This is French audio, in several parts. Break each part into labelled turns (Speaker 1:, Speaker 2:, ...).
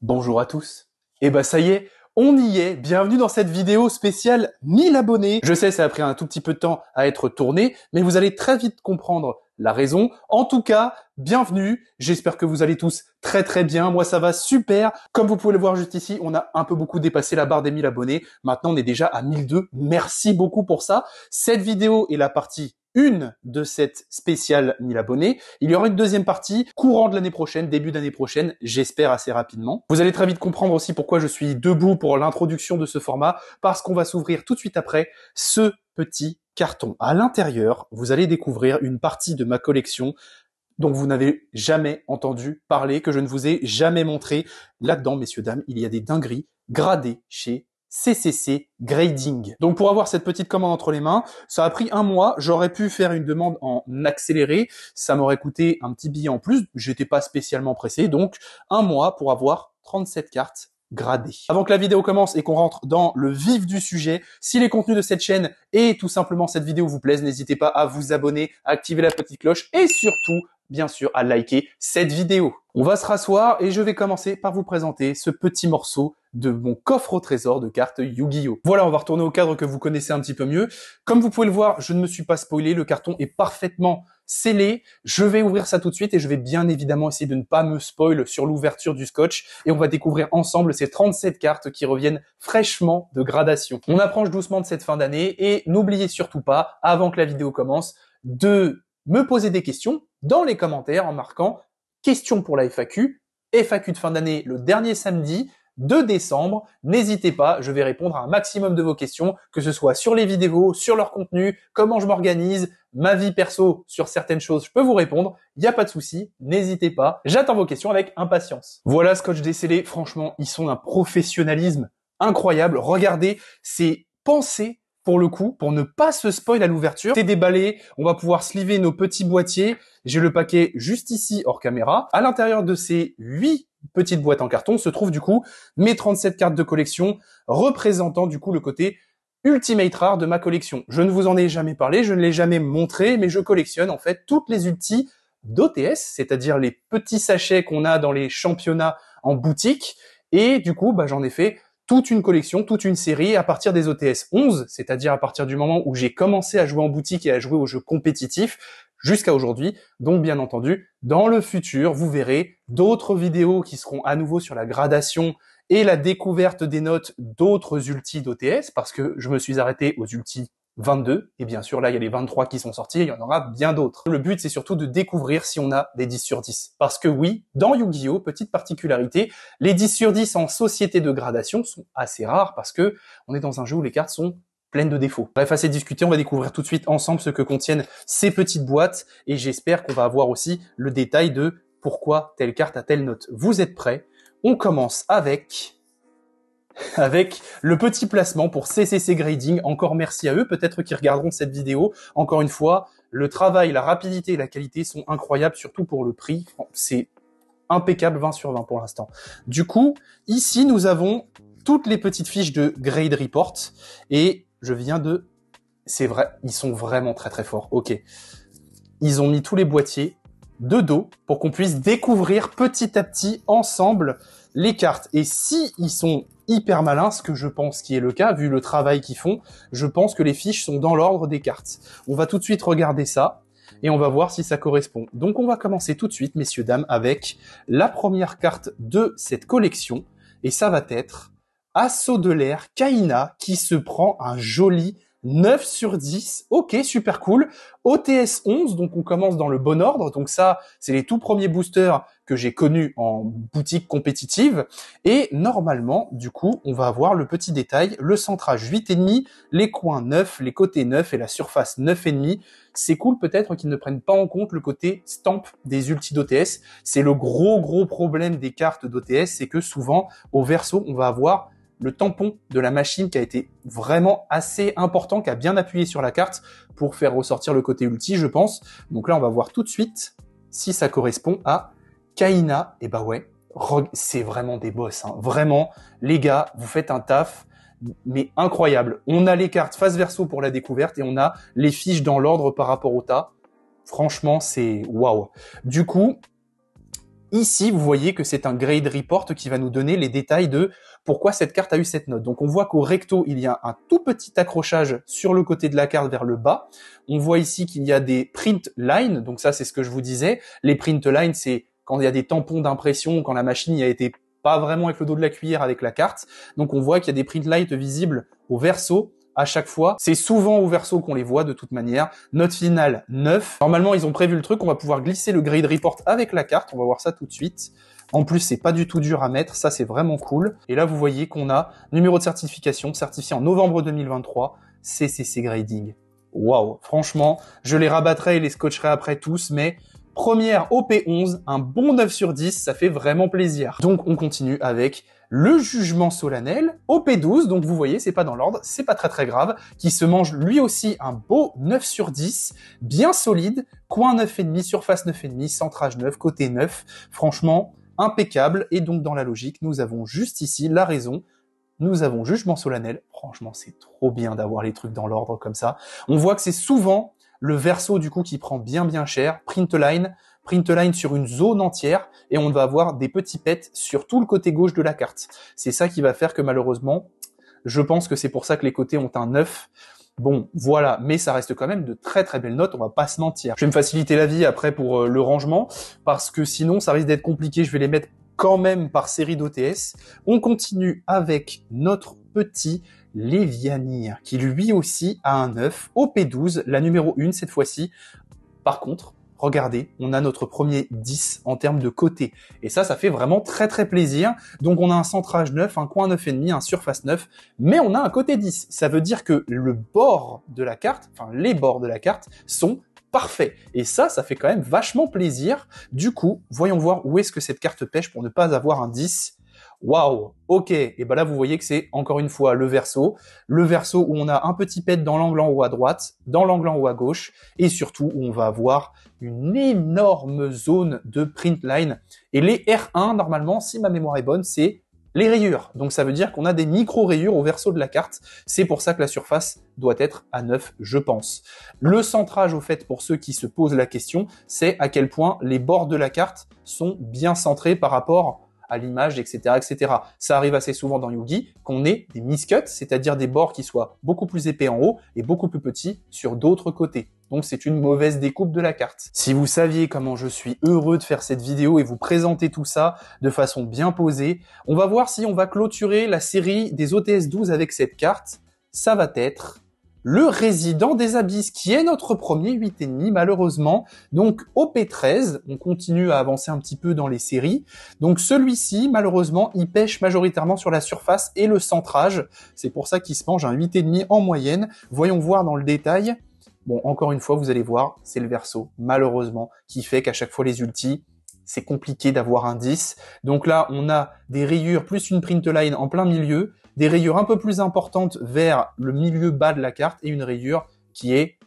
Speaker 1: Bonjour à tous. Et bah ça y est, on y est. Bienvenue dans cette vidéo spéciale 1000 abonnés. Je sais, ça a pris un tout petit peu de temps à être tourné, mais vous allez très vite comprendre la raison. En tout cas, bienvenue. J'espère que vous allez tous très bien. Moi, ça va super. Comme vous pouvez le voir juste ici, on a un peu beaucoup dépassé la barre des 1000 abonnés. Maintenant, on est déjà à 1002. Merci beaucoup pour ça. Cette vidéo est la partie 1 de cette spéciale 1000 abonnés. Il y aura une deuxième partie courant de l'année prochaine, début d'année prochaine, j'espère assez rapidement. Vous allez très vite comprendre aussi pourquoi je suis debout pour l'introduction de ce format, parce qu'on va s'ouvrir tout de suite après ce petit carton. À l'intérieur, vous allez découvrir une partie de ma collection dont vous n'avez jamais entendu parler, que je ne vous ai jamais montré. Là-dedans, messieurs, dames, il y a des dingueries gradées chez CCC Grading. Donc pour avoir cette petite commande entre les mains, ça a pris un mois. J'aurais pu faire une demande en accéléré, ça m'aurait coûté un petit billet en plus. J'étais pas spécialement pressé, donc un mois pour avoir 37 cartes gradées. Avant que la vidéo commence et qu'on rentre dans le vif du sujet, si les contenus de cette chaîne et tout simplement cette vidéo vous plaisent, n'hésitez pas à vous abonner, à activer la petite cloche et surtout, bien sûr, à liker cette vidéo. On va se rasseoir et je vais commencer par vous présenter ce petit morceau de mon coffre au trésor de cartes Yu-Gi-Oh! Voilà, on va retourner au cadre que vous connaissez un petit peu mieux. Comme vous pouvez le voir, je ne me suis pas spoilé, le carton est parfaitement scellé. Je vais ouvrir ça tout de suite et je vais bien évidemment essayer de ne pas me spoil sur l'ouverture du scotch et on va découvrir ensemble ces 37 cartes qui reviennent fraîchement de gradation. On approche doucement de cette fin d'année et n'oubliez surtout pas, avant que la vidéo commence, de me poser des questions dans les commentaires en marquant questions pour la FAQ. FAQ de fin d'année le dernier samedi de décembre. N'hésitez pas, je vais répondre à un maximum de vos questions, que ce soit sur les vidéos, sur leur contenu, comment je m'organise, ma vie perso, sur certaines choses, je peux vous répondre. Il n'y a pas de souci, n'hésitez pas. J'attends vos questions avec impatience. Voilà, Scotch décellé, franchement, ils sont d'un professionnalisme incroyable. Regardez, c'est pensé pour le coup, pour ne pas se spoil à l'ouverture. C'est déballé, on va pouvoir sliver nos petits boîtiers. J'ai le paquet juste ici hors caméra. À l'intérieur de ces 8 petites boîtes en carton se trouvent du coup mes 37 cartes de collection représentant du coup le côté Ultimate Rare de ma collection. Je ne vous en ai jamais parlé, je ne l'ai jamais montré, mais je collectionne en fait toutes les ultis d'OTS, c'est-à-dire les petits sachets qu'on a dans les championnats en boutique. Et du coup, j'en ai fait toute une collection, toute une série à partir des OTS 11, c'est-à-dire à partir du moment où j'ai commencé à jouer en boutique et à jouer aux jeux compétitifs jusqu'à aujourd'hui. Donc bien entendu, dans le futur, vous verrez d'autres vidéos qui seront à nouveau sur la gradation et la découverte des notes d'autres ultis d'OTS, parce que je me suis arrêté aux ultis 22, et bien sûr là il y a les 23 qui sont sortis, il y en aura bien d'autres. Le but c'est surtout de découvrir si on a des 10 sur 10. Parce que oui, dans Yu-Gi-Oh! Petite particularité, les 10 sur 10 en société de gradation sont assez rares parce que on est dans un jeu où les cartes sont pleines de défauts. Bref, assez discuté, on va découvrir tout de suite ensemble ce que contiennent ces petites boîtes et j'espère qu'on va avoir aussi le détail de pourquoi telle carte a telle note. Vous êtes prêts? On commence avec le petit placement pour CCC Grading. Encore merci à eux, peut-être qu'ils regarderont cette vidéo. Encore une fois, le travail, la rapidité et la qualité sont incroyables, surtout pour le prix. C'est impeccable, 20 sur 20 pour l'instant. Du coup, ici, nous avons toutes les petites fiches de Grade Report et je viens de... C'est vrai, ils sont vraiment très forts. Ok. Ils ont mis tous les boîtiers de dos pour qu'on puisse découvrir petit à petit ensemble les cartes. Et si ils sont hyper malins, ce que je pense qui est le cas, vu le travail qu'ils font, je pense que les fiches sont dans l'ordre des cartes. On va tout de suite regarder ça et on va voir si ça correspond. Donc on va commencer tout de suite, messieurs, dames, avec la première carte de cette collection. Et ça va être Assaut de l'air Kaina qui se prend un joli 9 sur 10, ok, super cool. OTS 11, donc on commence dans le bon ordre. Donc ça, c'est les tout premiers boosters que j'ai connus en boutique compétitive. Et normalement, du coup, on va avoir le petit détail, le centrage 8,5, les coins 9, les côtés 9 et la surface 9,5. C'est cool peut-être qu'ils ne prennent pas en compte le côté stamp des ultis d'OTS. C'est le gros problème des cartes d'OTS, c'est que souvent, au verso, on va avoir le tampon de la machine qui a été vraiment assez important, qui a bien appuyé sur la carte pour faire ressortir le côté ulti, je pense. Donc là, on va voir tout de suite si ça correspond à Kaina. Et bah ouais, c'est vraiment des boss, hein. Vraiment, les gars, vous faites un taf, mais incroyable. On a les cartes face verso pour la découverte et on a les fiches dans l'ordre par rapport au tas. Franchement, c'est waouh. Du coup, Ici, vous voyez que c'est un grade report qui va nous donner les détails de pourquoi cette carte a eu cette note. Donc on voit qu'au recto, il y a un tout petit accrochage sur le côté de la carte vers le bas. On voit ici qu'il y a des print lines, donc ça c'est ce que je vous disais. Les print lines, c'est quand il y a des tampons d'impression, quand la machine y a été pas vraiment avec le dos de la cuillère avec la carte. Donc on voit qu'il y a des print lines visibles au verso. À chaque fois, c'est souvent au verso qu'on les voit de toute manière. Note finale 9. Normalement, ils ont prévu le truc, on va pouvoir glisser le grade report avec la carte, on va voir ça tout de suite. En plus, c'est pas du tout dur à mettre, ça c'est vraiment cool. Et là, vous voyez qu'on a numéro de certification, certifié en novembre 2023, CCC Grading. Waouh, franchement, je les rabattrai et les scotcherai après tous, mais première OP11, un bon 9 sur 10, ça fait vraiment plaisir. Donc on continue avec le jugement solennel, OP12, donc vous voyez, c'est pas dans l'ordre, c'est pas très grave, qui se mange lui aussi un beau 9 sur 10, bien solide, coin 9,5, surface 9,5, centrage 9, côté 9, franchement impeccable. Et donc dans la logique, nous avons juste ici la raison, nous avons jugement solennel, franchement c'est trop bien d'avoir les trucs dans l'ordre comme ça. On voit que c'est souvent le verso du coup qui prend bien cher, print line sur une zone entière, et on va avoir des petits pets sur tout le côté gauche de la carte. C'est ça qui va faire que malheureusement, je pense que c'est pour ça que les côtés ont un 9. Bon, voilà, mais ça reste quand même de très belles notes, on va pas se mentir. Je vais me faciliter la vie après pour le rangement, parce que sinon ça risque d'être compliqué, je vais les mettre quand même par série d'OTS. On continue avec notre petit Lévianir, qui lui aussi a un 9, OP12, la numéro 1 cette fois-ci. Par contre, regardez, on a notre premier 10 en termes de côté. Et ça fait vraiment très plaisir. Donc on a un centrage 9, un coin 9,5, un surface 9, mais on a un côté 10. Ça veut dire que le bord de la carte, enfin les bords de la carte, sont parfaits. Et ça fait quand même vachement plaisir. Du coup, voyons voir où est-ce que cette carte pêche pour ne pas avoir un 10. Waouh, ok, et ben là vous voyez que c'est encore une fois le verso où on a un petit pet dans l'angle en haut à droite, dans l'angle en haut à gauche, et surtout où on va avoir une énorme zone de print line. Et les R1, normalement, si ma mémoire est bonne, c'est les rayures. Donc ça veut dire qu'on a des micro-rayures au verso de la carte. C'est pour ça que la surface doit être à 9, je pense. Le centrage, au fait, pour ceux qui se posent la question, c'est à quel point les bords de la carte sont bien centrés par rapport à l'image, etc. Ça arrive assez souvent dans Yu-Gi qu'on ait des miscuts, c'est-à-dire des bords qui soient beaucoup plus épais en haut et beaucoup plus petits sur d'autres côtés. Donc c'est une mauvaise découpe de la carte. Si vous saviez comment je suis heureux de faire cette vidéo et vous présenter tout ça de façon bien posée, on va voir si on va clôturer la série des OTS 12 avec cette carte. Ça va être le Résident des Abysses, qui est notre premier 8,5 malheureusement. Donc OP13, on continue à avancer un petit peu dans les séries. Donc celui-ci, malheureusement, il pêche majoritairement sur la surface et le centrage. C'est pour ça qu'il se mange un 8,5 en moyenne. Voyons voir dans le détail. Bon, encore une fois, vous allez voir, c'est le verso, malheureusement, qui fait qu'à chaque fois les ultis, c'est compliqué d'avoir un 10. Donc là, on a des rayures plus une print line en plein milieu, des rayures un peu plus importantes vers le milieu bas de la carte et une rayure qui est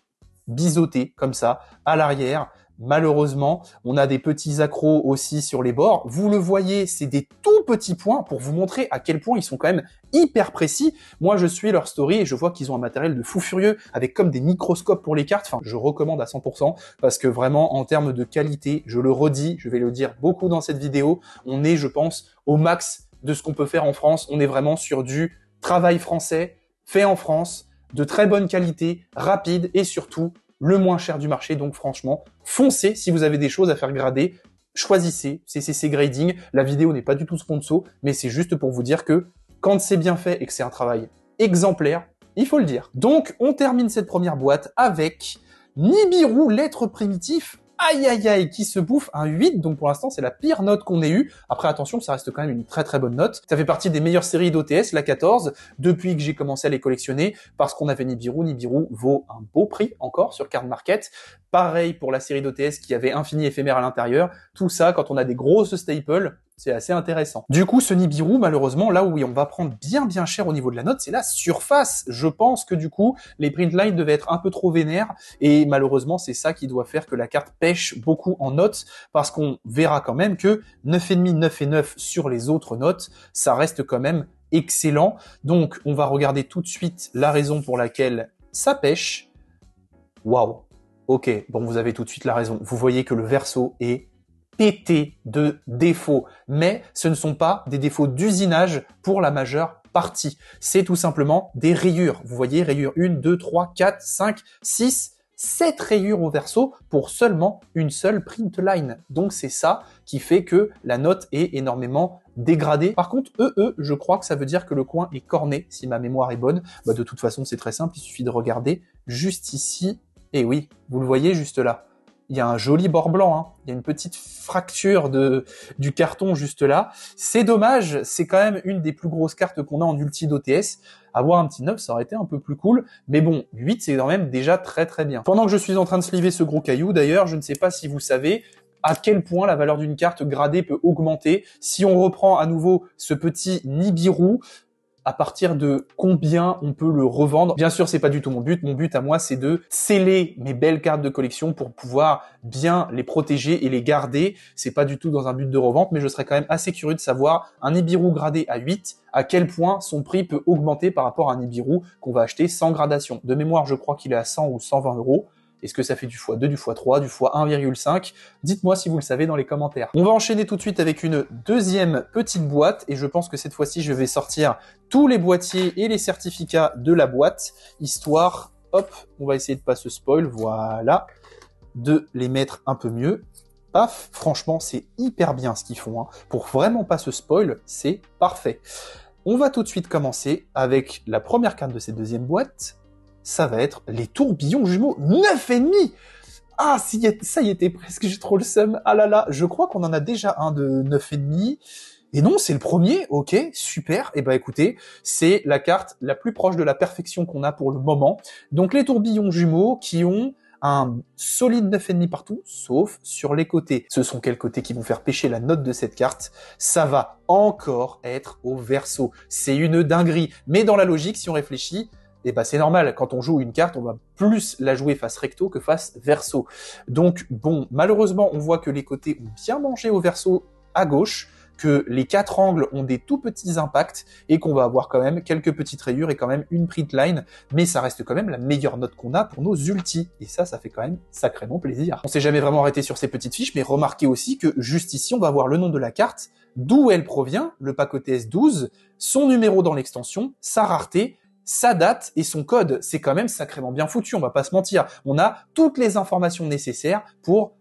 Speaker 1: biseautée comme ça à l'arrière. Malheureusement, on a des petits accros aussi sur les bords. Vous le voyez, c'est des tout petits points pour vous montrer à quel point ils sont quand même hyper précis. Moi, je suis leur story et je vois qu'ils ont un matériel de fou furieux avec comme des microscopes pour les cartes. Enfin, je recommande à 100% parce que vraiment, en termes de qualité, je le redis, je vais le dire beaucoup dans cette vidéo, on est, je pense, au max de ce qu'on peut faire en France. On est vraiment sur du travail français, fait en France, de très bonne qualité, rapide et surtout le moins cher du marché. Donc franchement, foncez si vous avez des choses à faire grader, choisissez CCC Grading. La vidéo n'est pas du tout sponsor, mais c'est juste pour vous dire que quand c'est bien fait et que c'est un travail exemplaire, il faut le dire. Donc on termine cette première boîte avec Nibiru, l'être primitif. Aïe, qui se bouffe un 8, donc pour l'instant c'est la pire note qu'on ait eue. Après attention, ça reste quand même une très bonne note. Ça fait partie des meilleures séries d'OTS, la 14, depuis que j'ai commencé à les collectionner, parce qu'on avait Nibiru. Nibiru vaut un beau prix encore sur Card Market. Pareil pour la série d'OTS qui avait Infini Éphémère à l'intérieur. Tout ça, quand on a des grosses staples, c'est assez intéressant. Du coup, ce Nibiru, malheureusement, là où on va prendre bien cher au niveau de la note, c'est la surface. Je pense que du coup, les print lines devaient être un peu trop vénères, et malheureusement, c'est ça qui doit faire que la carte pêche beaucoup en notes, parce qu'on verra quand même que 9,5, 9 et 9 sur les autres notes, ça reste quand même excellent. Donc, on va regarder tout de suite la raison pour laquelle ça pêche. Waouh. Ok, bon, vous avez tout de suite la raison. Vous voyez que le verso est pété de défauts. Mais ce ne sont pas des défauts d'usinage pour la majeure partie. C'est tout simplement des rayures. Vous voyez, rayures 1, 2, 3, 4, 5, 6, 7 rayures au verso pour seulement une seule print line. Donc c'est ça qui fait que la note est énormément dégradée. Par contre, je crois que ça veut dire que le coin est corné, si ma mémoire est bonne. Bah, de toute façon, c'est très simple, il suffit de regarder juste ici. Et oui, vous le voyez juste là. Il y a un joli bord blanc, hein. Il y a une petite fracture du carton juste là. C'est dommage, c'est quand même une des plus grosses cartes qu'on a en ulti d'OTS. Avoir un petit 9, ça aurait été un peu plus cool. Mais bon, 8, c'est quand même déjà très très bien. Pendant que je suis en train de sliver ce gros caillou, d'ailleurs, je ne sais pas si vous savez à quel point la valeur d'une carte gradée peut augmenter. Si on reprend à nouveau ce petit Nibiru, à partir de combien on peut le revendre. Bien sûr, c'est pas du tout mon but. Mon but à moi, c'est de sceller mes belles cartes de collection pour pouvoir bien les protéger et les garder. C'est pas du tout dans un but de revente, mais je serais quand même assez curieux de savoir un Nibiru gradé à 8, à quel point son prix peut augmenter par rapport à un Nibiru qu'on va acheter sans gradation. De mémoire, je crois qu'il est à 100 ou 120 euros. Est-ce que ça fait du x2, du x3, du x1,5? Dites-moi si vous le savez dans les commentaires. On va enchaîner tout de suite avec une deuxième petite boîte et je pense que cette fois-ci, je vais sortir tous les boîtiers et les certificats de la boîte, histoire, hop, on va essayer de pas se spoil, voilà, de les mettre un peu mieux. Paf, franchement, c'est hyper bien ce qu'ils font, hein. Pour vraiment pas se spoil, c'est parfait. On va tout de suite commencer avec la première carte de cette deuxième boîte. Ça va être les tourbillons jumeaux 9,5. Ah, ça y était presque, j'ai trop le seum. Ah là là, je crois qu'on en a déjà un de 9,5. Et non, c'est le premier, ok, super. Et ben écoutez, c'est la carte la plus proche de la perfection qu'on a pour le moment. Donc les tourbillons jumeaux qui ont un solide 9,5 partout, sauf sur les côtés. Ce sont quels côtés qui vont faire pêcher la note de cette carte? Ça va encore être au verso. C'est une dinguerie. Mais dans la logique, si on réfléchit, et ben c'est normal, quand on joue une carte, on va plus la jouer face recto que face verso. Donc bon, malheureusement, on voit que les côtés ont bien mangé au verso à gauche, que les 4 angles ont des tout petits impacts et qu'on va avoir quand même quelques petites rayures et quand même une print line, mais ça reste quand même la meilleure note qu'on a pour nos ultis. Et ça fait quand même sacrément plaisir. On s'est jamais vraiment arrêté sur ces petites fiches, mais remarquez aussi que juste ici, on va avoir le nom de la carte, d'où elle provient, le pack OTS 12, son numéro dans l'extension, sa rareté, sa date et son code. C'est quand même sacrément bien foutu, on va pas se mentir. On a toutes les informations nécessaires pour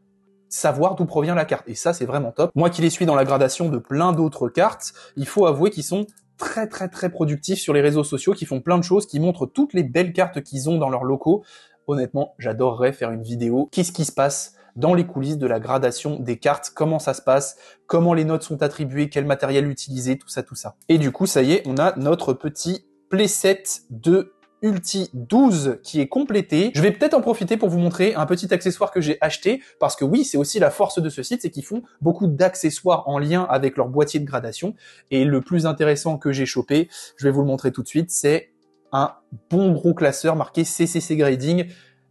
Speaker 1: savoir d'où provient la carte. Et ça, c'est vraiment top. Moi qui les suis dans la gradation de plein d'autres cartes, il faut avouer qu'ils sont très très très productifs sur les réseaux sociaux, qui font plein de choses, qui montrent toutes les belles cartes qu'ils ont dans leurs locaux. Honnêtement, j'adorerais faire une vidéo. Qu'est-ce qui se passe dans les coulisses de la gradation des cartes, comment ça se passe, comment les notes sont attribuées, quel matériel utiliser, tout ça, tout ça. Et du coup, ça y est, on a notre petit playset de Ulti 12 qui est complété. Je vais peut-être en profiter pour vous montrer un petit accessoire que j'ai acheté, parce que oui, c'est aussi la force de ce site, c'est qu'ils font beaucoup d'accessoires en lien avec leur boîtier de gradation. Et le plus intéressant que j'ai chopé, je vais vous le montrer tout de suite, c'est un bon gros classeur marqué CCC Grading.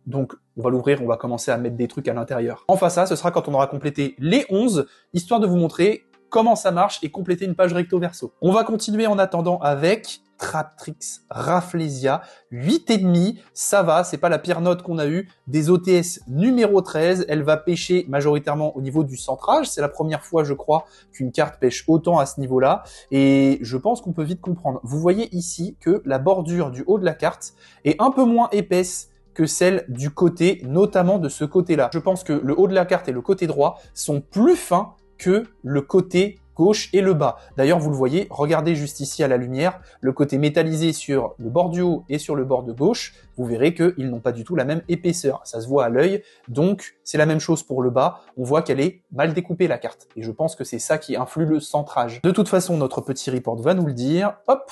Speaker 1: Donc, on va l'ouvrir, on va commencer à mettre des trucs à l'intérieur. Enfin, ça, ce sera quand on aura complété les 11, histoire de vous montrer comment ça marche et compléter une page recto verso. On va continuer en attendant avec Traptrix Rafflesia 8,5, ça va, c'est pas la pire note qu'on a eue, des OTS numéro 13, elle va pêcher majoritairement au niveau du centrage, c'est la première fois je crois qu'une carte pêche autant à ce niveau-là, et je pense qu'on peut vite comprendre. Vous voyez ici que la bordure du haut de la carte est un peu moins épaisse que celle du côté, notamment de ce côté-là. Je pense que le haut de la carte et le côté droit sont plus fins que le côté gauche et le bas. D'ailleurs, vous le voyez, regardez juste ici à la lumière, le côté métallisé sur le bord du haut et sur le bord de gauche, vous verrez qu'ils n'ont pas du tout la même épaisseur. Ça se voit à l'œil, donc c'est la même chose pour le bas. On voit qu'elle est mal découpée la carte. Et je pense que c'est ça qui influe le centrage. De toute façon, notre petit report va nous le dire. Hop!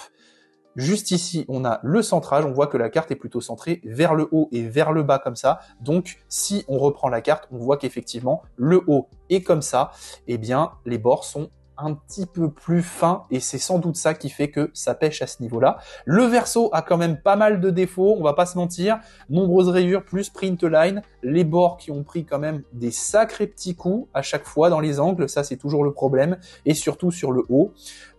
Speaker 1: Juste ici, on a le centrage, on voit que la carte est plutôt centrée vers le haut et vers le bas comme ça. Donc, si on reprend la carte, on voit qu'effectivement, le haut est comme ça. Eh bien, les bords sont un petit peu plus fins et c'est sans doute ça qui fait que ça pêche à ce niveau-là. Le verso a quand même pas mal de défauts, on va pas se mentir. Nombreuses rayures plus print line. Les bords qui ont pris quand même des sacrés petits coups à chaque fois dans les angles, ça c'est toujours le problème. Et surtout sur le haut.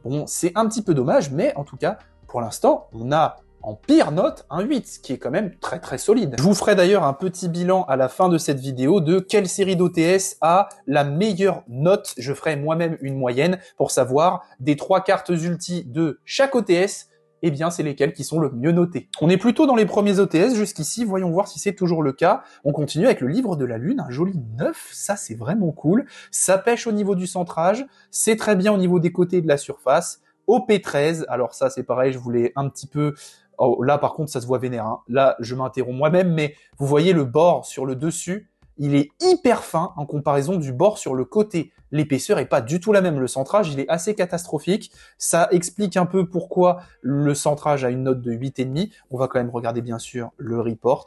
Speaker 1: Bon, c'est un petit peu dommage, mais en tout cas, pour l'instant, on a en pire note un 8, ce qui est quand même très très solide. Je vous ferai d'ailleurs un petit bilan à la fin de cette vidéo de quelle série d'OTS a la meilleure note. Je ferai moi-même une moyenne pour savoir des 3 cartes ulti de chaque OTS, eh bien c'est lesquelles qui sont le mieux notées. On est plutôt dans les premiers OTS jusqu'ici, voyons voir si c'est toujours le cas. On continue avec le livre de la lune, un joli 9, ça c'est vraiment cool. Ça pêche au niveau du centrage, c'est très bien au niveau des côtés de la surface. OP13, alors ça c'est pareil, je voulais un petit peu... Oh, là par contre ça se voit vénère, hein. Là je m'interromps moi-même, mais vous voyez le bord sur le dessus, il est hyper fin en comparaison du bord sur le côté. L'épaisseur est pas du tout la même. Le centrage, il est assez catastrophique. Ça explique un peu pourquoi le centrage a une note de 8,5. On va quand même regarder bien sûr le report.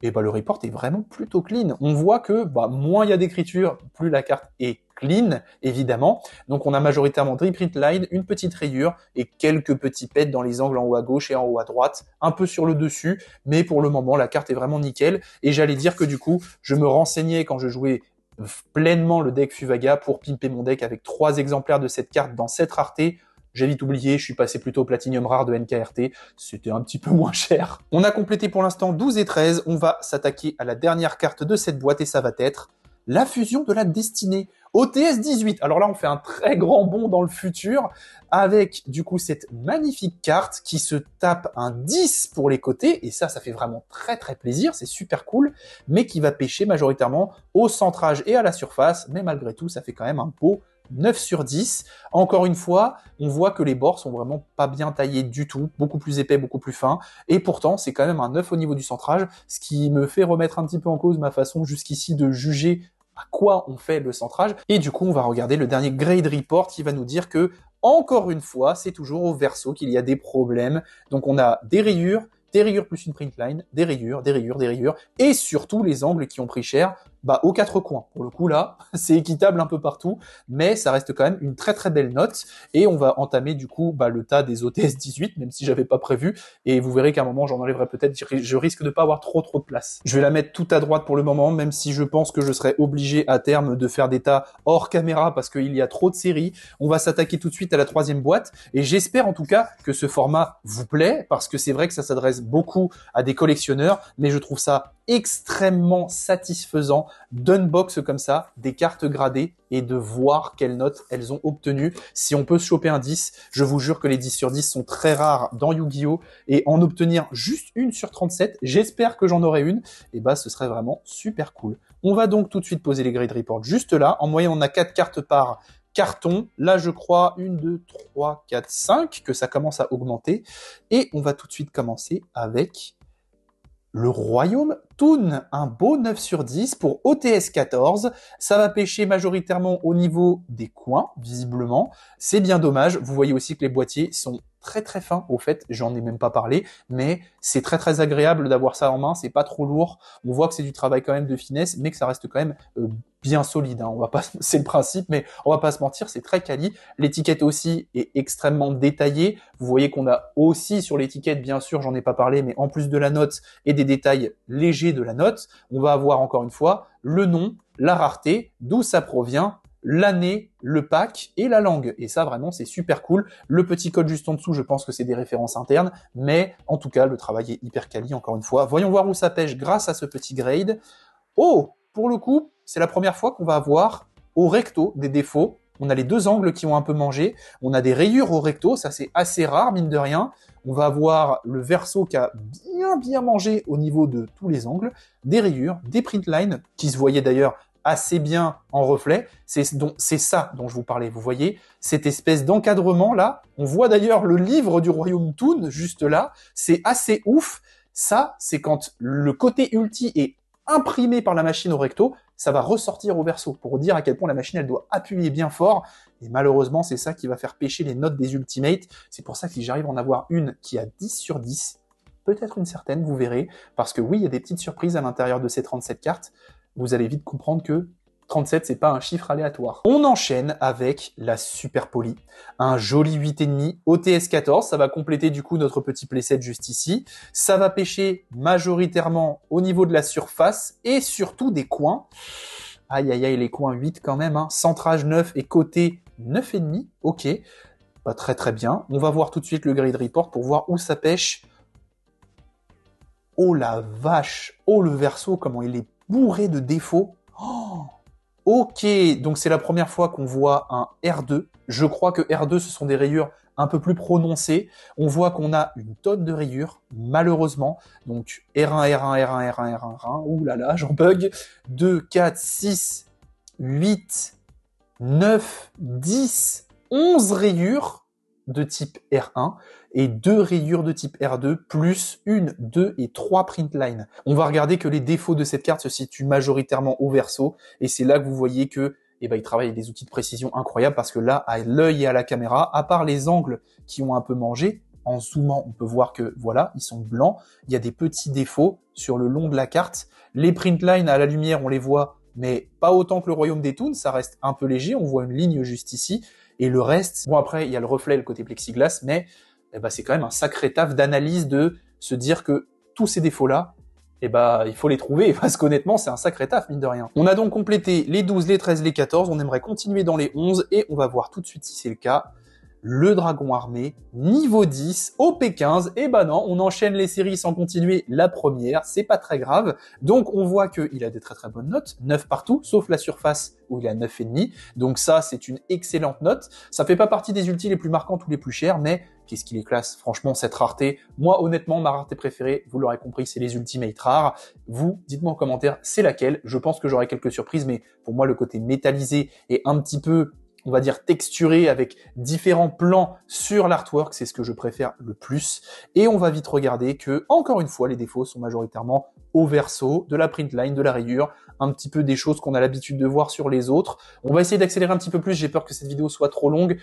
Speaker 1: Et le report est vraiment plutôt clean. On voit que moins il y a d'écriture, plus la carte est clean, évidemment. Donc on a majoritairement drip print line, une petite rayure et quelques petits pets dans les angles en haut à gauche et en haut à droite, un peu sur le dessus, mais pour le moment la carte est vraiment nickel. Et j'allais dire que du coup, je me renseignais quand je jouais pleinement le deck Fuvaga pour pimper mon deck avec 3 exemplaires de cette carte dans cette rareté. J'ai vite oublié, je suis passé plutôt au Platinum Rare de NKRT, c'était un petit peu moins cher. On a complété pour l'instant 12 et 13, on va s'attaquer à la dernière carte de cette boîte et ça va être la fusion de la destinée. OTS 18, alors là on fait un très grand bond dans le futur avec du coup cette magnifique carte qui se tape un 10 pour les côtés et ça fait vraiment très très plaisir, c'est super cool, mais qui va pêcher majoritairement au centrage et à la surface, mais malgré tout ça fait quand même un beau 9 sur 10. Encore une fois, on voit que les bords sont vraiment pas bien taillés du tout, beaucoup plus épais, beaucoup plus fins, et pourtant c'est quand même un 9 au niveau du centrage, ce qui me fait remettre un petit peu en cause ma façon jusqu'ici de juger à quoi on fait le centrage. Et du coup, on va regarder le dernier grade report qui va nous dire que, encore une fois, c'est toujours au verso qu'il y a des problèmes. Donc on a des rayures plus une print line, des rayures, et surtout les angles qui ont pris cher, aux 4 coins. Pour le coup là, c'est équitable un peu partout, mais ça reste quand même une très très belle note, et on va entamer du coup le tas des OTS 18, même si j'avais pas prévu, et vous verrez qu'à un moment j'en enlèverai peut-être, je risque de pas avoir trop de place. Je vais la mettre tout à droite pour le moment, même si je pense que je serai obligé à terme de faire des tas hors caméra parce qu'il y a trop de séries. On va s'attaquer tout de suite à la 3e boîte, et j'espère en tout cas que ce format vous plaît, parce que c'est vrai que ça s'adresse beaucoup à des collectionneurs, mais je trouve ça extrêmement satisfaisant d'unbox comme ça des cartes gradées et de voir quelles notes elles ont obtenues. Si on peut se choper un 10, je vous jure que les 10 sur 10 sont très rares dans Yu-Gi-Oh! Et en obtenir juste une sur 37, j'espère que j'en aurai une, et ce serait vraiment super cool. On va donc tout de suite poser les grade reports juste là. En moyenne, on a 4 cartes par carton. Là, je crois 1, 2, 3, 4, 5, que ça commence à augmenter. Et on va tout de suite commencer avec le Royaume Toon, un beau 9 sur 10 pour OTS 14. Ça va pêcher majoritairement au niveau des coins, visiblement. C'est bien dommage. Vous voyez aussi que les boîtiers sont très très fins, au fait, j'en ai même pas parlé, mais c'est très très agréable d'avoir ça en main, c'est pas trop lourd. On voit que c'est du travail quand même de finesse, mais que ça reste quand même bien solide, hein. On va pas, c'est le principe, mais on va pas se mentir, c'est très quali. L'étiquette aussi est extrêmement détaillée. Vous voyez qu'on a aussi sur l'étiquette, bien sûr, j'en ai pas parlé, mais en plus de la note et des détails légers de la note, on va avoir encore une fois le nom, la rareté, d'où ça provient, l'année, le pack et la langue. Et ça, vraiment, c'est super cool. Le petit code juste en dessous, je pense que c'est des références internes, mais en tout cas, le travail est hyper quali, encore une fois. Voyons voir où ça pêche grâce à ce petit grade. Oh, pour le coup, c'est la première fois qu'on va avoir au recto des défauts. On a les 2 angles qui ont un peu mangé. On a des rayures au recto, ça c'est assez rare, mine de rien. On va avoir le verso qui a bien mangé au niveau de tous les angles. Des rayures, des print lines, qui se voyaient d'ailleurs assez bien en reflet. C'est ça dont je vous parlais. Vous voyez cette espèce d'encadrement là. On voit d'ailleurs le livre du Royaume Toon juste là. C'est assez ouf. Ça, c'est quand le côté ulti est imprimé par la machine au recto, ça va ressortir au verso pour dire à quel point la machine elle doit appuyer bien fort. Et malheureusement, c'est ça qui va faire pêcher les notes des ultimates. C'est pour ça que si j'arrive à en avoir une qui a 10 sur 10, peut-être une certaine, vous verrez. Parce que oui, il y a des petites surprises à l'intérieur de ces 37 cartes. Vous allez vite comprendre que 37, c'est pas un chiffre aléatoire. On enchaîne avec la Super Poly. Un joli 8,5 OTS 14. Ça va compléter du coup notre petit playset juste ici. Ça va pêcher majoritairement au niveau de la surface et surtout des coins. Aïe aïe aïe, les coins 8 quand même, hein. Centrage 9 et côté 9,5. Ok. Pas très très bien. On va voir tout de suite le grade report pour voir où ça pêche Oh la vache! Oh le verso, comment il est bourré de défauts! Oh, ok, donc c'est la première fois qu'on voit un R2. Je crois que R2, ce sont des rayures un peu plus prononcées. On voit qu'on a une tonne de rayures, malheureusement. Donc R1, R1, R1, R1, R1, R1. Ouh là là, j'en bug. 2, 4, 6, 8, 9, 10, 11 rayures de type R1 et 2 rayures de type R2 plus 1, 2 et 3 print lines. On va regarder que les défauts de cette carte se situent majoritairement au verso et c'est là que vous voyez que il travaille avec des outils de précision incroyables parce que là, à l'œil et à la caméra, à part les angles qui ont un peu mangé, en zoomant, on peut voir que voilà, ils sont blancs. Il y a des petits défauts sur le long de la carte. Les print lines à la lumière, on les voit, mais pas autant que le Royaume des Toons, ça reste un peu léger. On voit une ligne juste ici. Et le reste, bon après, il y a le reflet, le côté plexiglas, mais c'est quand même un sacré taf d'analyse de se dire que tous ces défauts-là, il faut les trouver, parce qu'honnêtement, c'est un sacré taf, mine de rien. On a donc complété les 12, les 13, les 14, on aimerait continuer dans les 11, et on va voir tout de suite si c'est le cas. Le dragon armé, niveau 10, OP15, et non, on enchaîne les séries sans continuer la première, c'est pas très grave. Donc on voit qu'il a des très très bonnes notes, 9 partout, sauf la surface où il a 9,5. Donc ça, c'est une excellente note. Ça fait pas partie des ultis les plus marquantes ou les plus chères, mais qu'est-ce qu'il est classe. Franchement, cette rareté, moi honnêtement, ma rareté préférée, vous l'aurez compris, c'est les ultimates rares. Vous, dites-moi en commentaire, c'est laquelle. Je pense que j'aurai quelques surprises, mais pour moi, le côté métallisé et un petit peu, on va dire, texturé avec différents plans sur l'artwork, c'est ce que je préfère le plus. Et on va vite regarder que, encore une fois, les défauts sont majoritairement au verso, de la print line, de la rayure, un petit peu des choses qu'on a l'habitude de voir sur les autres. On va essayer d'accélérer un petit peu plus, j'ai peur que cette vidéo soit trop longue.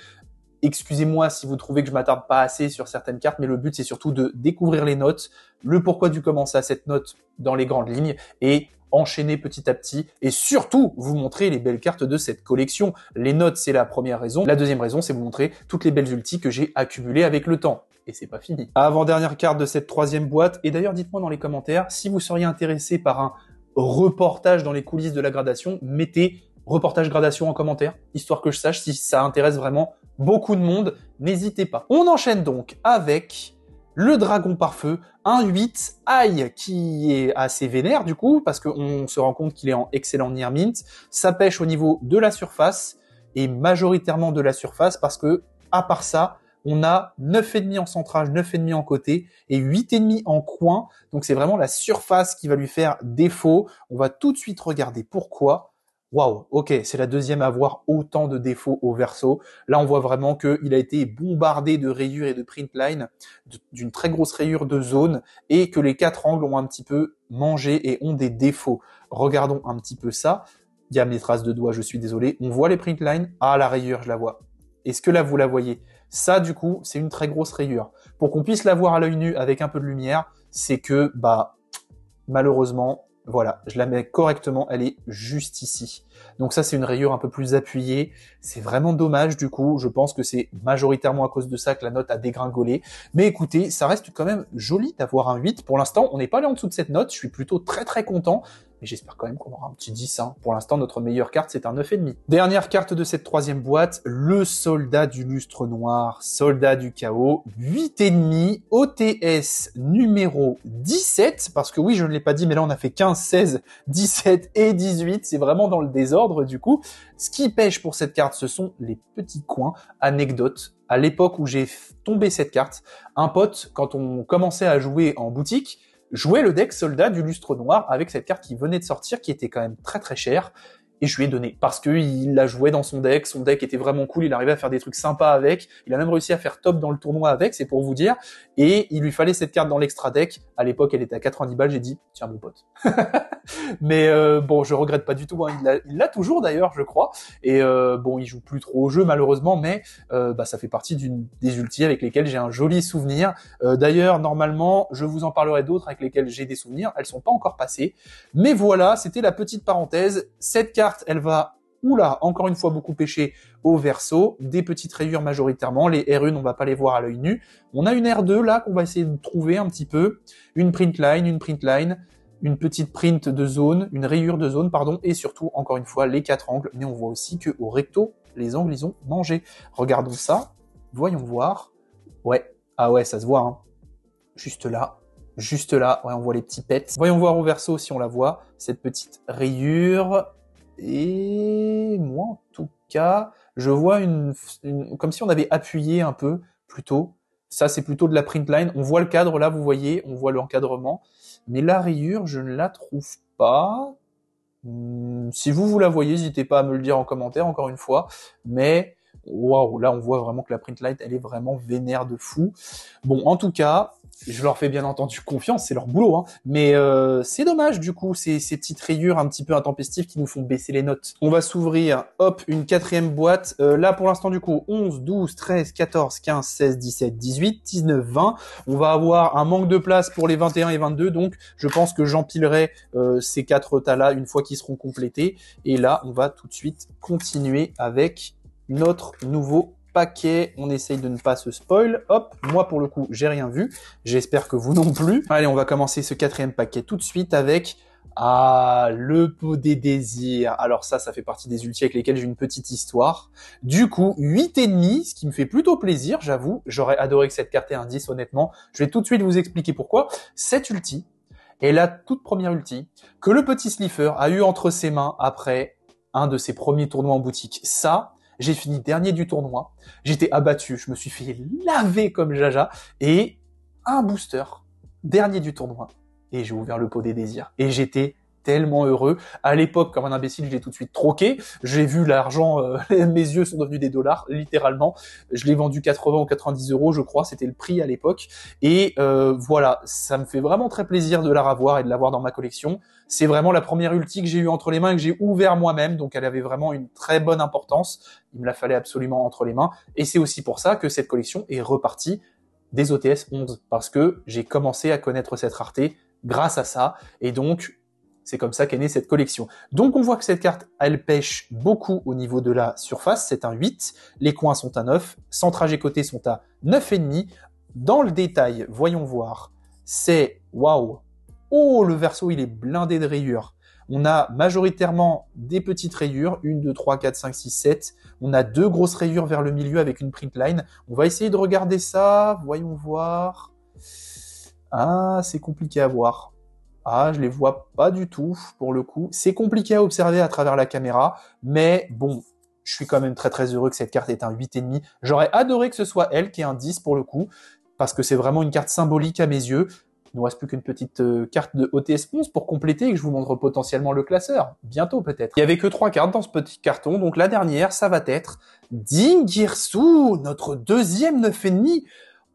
Speaker 1: Excusez-moi si vous trouvez que je m'attarde pas assez sur certaines cartes, mais le but c'est surtout de découvrir les notes, le pourquoi du comment à cette note dans les grandes lignes, et enchaîner petit à petit, et surtout vous montrer les belles cartes de cette collection. Les notes, c'est la première raison. La deuxième raison, c'est vous montrer toutes les belles ultis que j'ai accumulées avec le temps. Et c'est pas fini. Avant-dernière carte de cette troisième boîte, et d'ailleurs dites-moi dans les commentaires, si vous seriez intéressé par un reportage dans les coulisses de la gradation, mettez reportage gradation en commentaire, histoire que je sache si ça intéresse vraiment beaucoup de monde, n'hésitez pas. On enchaîne donc avec le dragon par feu, un 8 aïe qui est assez vénère du coup, parce qu'on se rend compte qu'il est en excellent near mint. Ça pêche au niveau de la surface, et majoritairement de la surface, parce que, à part ça, on a 9,5 en centrage, 9,5 en côté, et 8,5 en coin. Donc c'est vraiment la surface qui va lui faire défaut. On va tout de suite regarder pourquoi. Waouh, ok, c'est la deuxième à avoir autant de défauts au verso. Là, on voit vraiment qu'il a été bombardé de rayures et de print line, d'une très grosse rayure de zone, et que les 4 angles ont un petit peu mangé et ont des défauts. Regardons un petit peu ça. Il y a mes traces de doigts, je suis désolé. On voit les print lines. Ah, la rayure, je la vois. Est-ce que là, vous la voyez? Ça, du coup, c'est une très grosse rayure. Pour qu'on puisse la voir à l'œil nu avec un peu de lumière, c'est que, malheureusement, voilà, je la mets correctement, elle est juste ici. Donc ça, c'est une rayure un peu plus appuyée. C'est vraiment dommage, du coup. Je pense que c'est majoritairement à cause de ça que la note a dégringolé. Mais écoutez, ça reste quand même joli d'avoir un 8. Pour l'instant, on n'est pas allé en dessous de cette note. Je suis plutôt très très content. Mais j'espère quand même qu'on aura un petit 10. Pour l'instant, notre meilleure carte, c'est un 9,5. Dernière carte de cette troisième boîte, le soldat du lustre noir, soldat du chaos, 8,5, OTS numéro 17, parce que oui, je ne l'ai pas dit, mais là on a fait 15, 16, 17 et 18, c'est vraiment dans le désordre du coup. Ce qui pêche pour cette carte, ce sont les petits coins. Anecdote, à l'époque où j'ai tombé cette carte, un pote, quand on commençait à jouer en boutique, jouait le deck soldat du lustre noir avec cette carte qui venait de sortir, qui était quand même très très chère, et je lui ai donné, parce qu'il la jouait dans son deck était vraiment cool, il arrivait à faire des trucs sympas avec, il a même réussi à faire top dans le tournoi avec, c'est pour vous dire, et il lui fallait cette carte dans l'extra deck, à l'époque elle était à 90 balles, j'ai dit, tiens mon pote. Mais bon, je regrette pas du tout, il l'a toujours d'ailleurs, je crois, et bon, il joue plus trop au jeu malheureusement, mais ça fait partie des ultis avec lesquels j'ai un joli souvenir. D'ailleurs, normalement, je vous en parlerai d'autres avec lesquels j'ai des souvenirs, elles sont pas encore passées, mais voilà, c'était la petite parenthèse. Cette carte, elle va, encore une fois beaucoup pêcher au verso, des petites rayures majoritairement, les R1 on va pas les voir à l'œil nu, on a une R2 là qu'on va essayer de trouver un petit peu, une print line, une petite print de zone, une rayure de zone, pardon, et surtout, encore une fois, les 4 angles, mais on voit aussi que au recto, les angles, ils ont mangé. Regardons ça, voyons voir. Ouais, ah ouais, ça se voit, juste là, juste là. Ouais, on voit les petits pets. Voyons voir au verso si on la voit, cette petite rayure. Et moi, en tout cas, je vois comme si on avait appuyé un peu, plutôt. Ça, c'est plutôt de la print line. On voit le cadre, là, vous voyez, on voit l'encadrement. Mais la rayure, je ne la trouve pas. Si vous la voyez, n'hésitez pas à me le dire en commentaire, encore une fois. Mais, waouh, là, on voit vraiment que la print line, elle est vraiment vénère de fou. Bon, en tout cas, je leur fais bien entendu confiance, c'est leur boulot, hein. Mais c'est dommage, du coup, ces petites rayures un petit peu intempestives qui nous font baisser les notes. On va s'ouvrir, hop, une quatrième boîte. Là, pour l'instant, du coup, 11, 12, 13, 14, 15, 16, 17, 18, 19, 20. On va avoir un manque de place pour les 21 et 22, donc je pense que j'empilerai ces 4 tas-là une fois qu'ils seront complétés. Et là, on va tout de suite continuer avec notre nouveau paquet. On essaye de ne pas se spoil. Hop, moi pour le coup, j'ai rien vu. J'espère que vous non plus. Allez, on va commencer ce 4e paquet tout de suite avec le pot des désirs. Alors ça fait partie des ultis avec lesquels j'ai une petite histoire. Du coup, 8,5, ce qui me fait plutôt plaisir, j'avoue. J'aurais adoré que cette carte ait un 10, honnêtement. Je vais tout de suite vous expliquer pourquoi. Cette ulti est la toute première ulti que le petit Slifer a eu entre ses mains après un de ses premiers tournois en boutique. Ça, j'ai fini dernier du tournoi, j'étais abattu, je me suis fait laver comme Jaja, et un booster, dernier du tournoi, et j'ai ouvert le pot des désirs. Et j'étais tellement heureux. À l'époque, comme un imbécile, je l'ai tout de suite troqué. J'ai vu l'argent, mes yeux sont devenus des dollars, littéralement. Je l'ai vendu 80 ou 90 euros, je crois, c'était le prix à l'époque. Et voilà, ça me fait vraiment très plaisir de la revoir et de l'avoir dans ma collection. C'est vraiment la première ulti que j'ai eue entre les mains et que j'ai ouvert moi-même, donc elle avait vraiment une très bonne importance. Il me la fallait absolument entre les mains. Et c'est aussi pour ça que cette collection est repartie des OTS 11, parce que j'ai commencé à connaître cette rareté grâce à ça, et donc c'est comme ça qu'est née cette collection. Donc on voit que cette carte, elle pêche beaucoup au niveau de la surface, c'est un 8, les coins sont à 9, centrage et côté sont à 9,5. Dans le détail, voyons voir, c'est, waouh, oh, le verso il est blindé de rayures. On a majoritairement des petites rayures, 1, 2, 3, 4, 5, 6, 7. On a 2 grosses rayures vers le milieu avec une print line. On va essayer de regarder ça, voyons voir. Ah, c'est compliqué à voir. Ah, je les vois pas du tout, pour le coup. C'est compliqué à observer à travers la caméra, mais bon, je suis quand même très très heureux que cette carte ait un 8,5. J'aurais adoré que ce soit elle qui ait un 10 pour le coup, parce que c'est vraiment une carte symbolique à mes yeux. Il ne reste plus qu'une petite carte de OTS 11 pour compléter et que je vous montre potentiellement le classeur. Bientôt peut-être. Il y avait que 3 cartes dans ce petit carton, donc la dernière, ça va être Dingirsu, notre deuxième 9,5.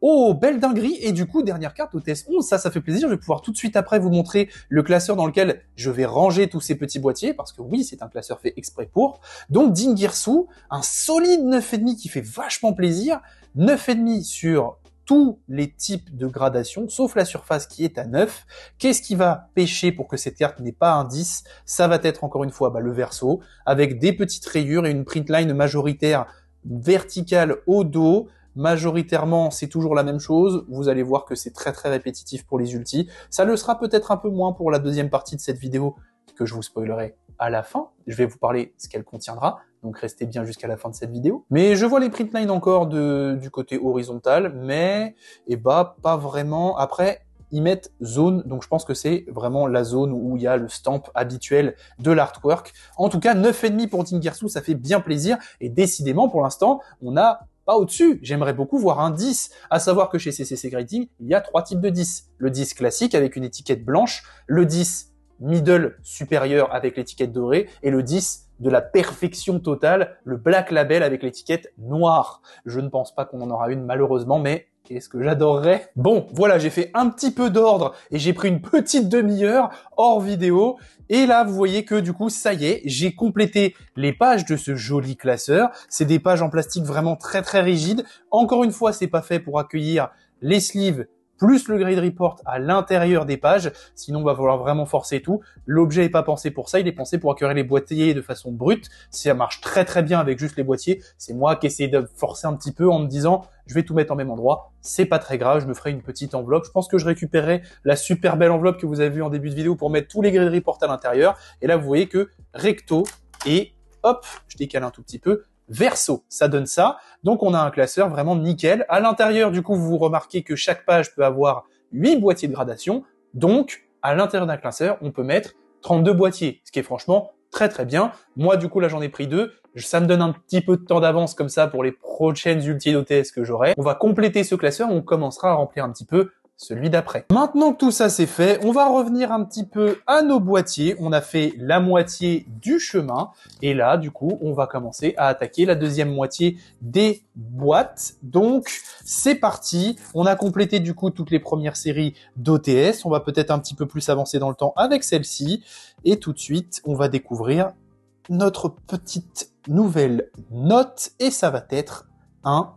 Speaker 1: Oh, belle dinguerie. Et du coup, dernière carte OTS 11, ça fait plaisir. Je vais pouvoir tout de suite après vous montrer le classeur dans lequel je vais ranger tous ces petits boîtiers, parce que oui, c'est un classeur fait exprès pour. Donc Dingirsu, un solide 9,5 qui fait vachement plaisir. 9,5 sur tous les types de gradation, sauf la surface qui est à 9. Qu'est-ce qui va pêcher pour que cette carte n'ait pas un 10? Ça va être encore une fois le verso, avec des petites rayures et une print line majoritaire verticale au dos. Majoritairement, c'est toujours la même chose. Vous allez voir que c'est très très répétitif pour les ultis. Ça le sera peut-être un peu moins pour la deuxième partie de cette vidéo, que je vous spoilerai à la fin. Je vais vous parler ce qu'elle contiendra, donc restez bien jusqu'à la fin de cette vidéo. Mais je vois les print lines encore du côté horizontal, mais pas vraiment. Après, ils mettent zone, donc je pense que c'est vraiment la zone où il y a le stamp habituel de l'artwork. En tout cas, 9,5 pour Dingirsu, ça fait bien plaisir, et décidément, pour l'instant, on a pas au-dessus. J'aimerais beaucoup voir un 10, à savoir que chez CCC Grading, il y a 3 types de 10. Le 10 classique avec une étiquette blanche, le 10 middle supérieur avec l'étiquette dorée, et le 10 de la perfection totale, le black label avec l'étiquette noire. Je ne pense pas qu'on en aura une malheureusement, mais qu'est-ce que j'adorerais. Bon, voilà, j'ai fait un petit peu d'ordre et j'ai pris une petite demi-heure hors vidéo. Et là, vous voyez que du coup, ça y est, j'ai complété les pages de ce joli classeur. C'est des pages en plastique vraiment très très rigides. Encore une fois, c'est pas fait pour accueillir les sleeves plus le grade report à l'intérieur des pages, sinon va falloir vraiment forcer tout. L'objet est pas pensé pour ça, il est pensé pour accueillir les boîtiers de façon brute. Ça marche très très bien avec juste les boîtiers. C'est moi qui essaie de forcer un petit peu en me disant je vais tout mettre en même endroit. C'est pas très grave, je me ferai une petite enveloppe. Je pense que je récupérerai la super belle enveloppe que vous avez vue en début de vidéo pour mettre tous les grade reports à l'intérieur. Et là vous voyez que recto et hop, je décale un tout petit peu, verso, ça donne ça. Donc on a un classeur vraiment nickel. À l'intérieur, du coup, vous remarquez que chaque page peut avoir 8 boîtiers de gradation. Donc, à l'intérieur d'un classeur, on peut mettre 32 boîtiers, ce qui est franchement très très bien. Moi, du coup, là, j'en ai pris 2. Ça me donne un petit peu de temps d'avance comme ça pour les prochaines ultis d'OTS que j'aurai. On va compléter ce classeur, on commencera à remplir un petit peu celui d'après. Maintenant que tout ça c'est fait, on va revenir un petit peu à nos boîtiers. On a fait la moitié du chemin et là, du coup, on va commencer à attaquer la deuxième moitié des boîtes. Donc, c'est parti. On a complété du coup toutes les premières séries d'OTS. On va peut-être un petit peu plus avancer dans le temps avec celle-ci et tout de suite, on va découvrir notre petite nouvelle note et ça va être un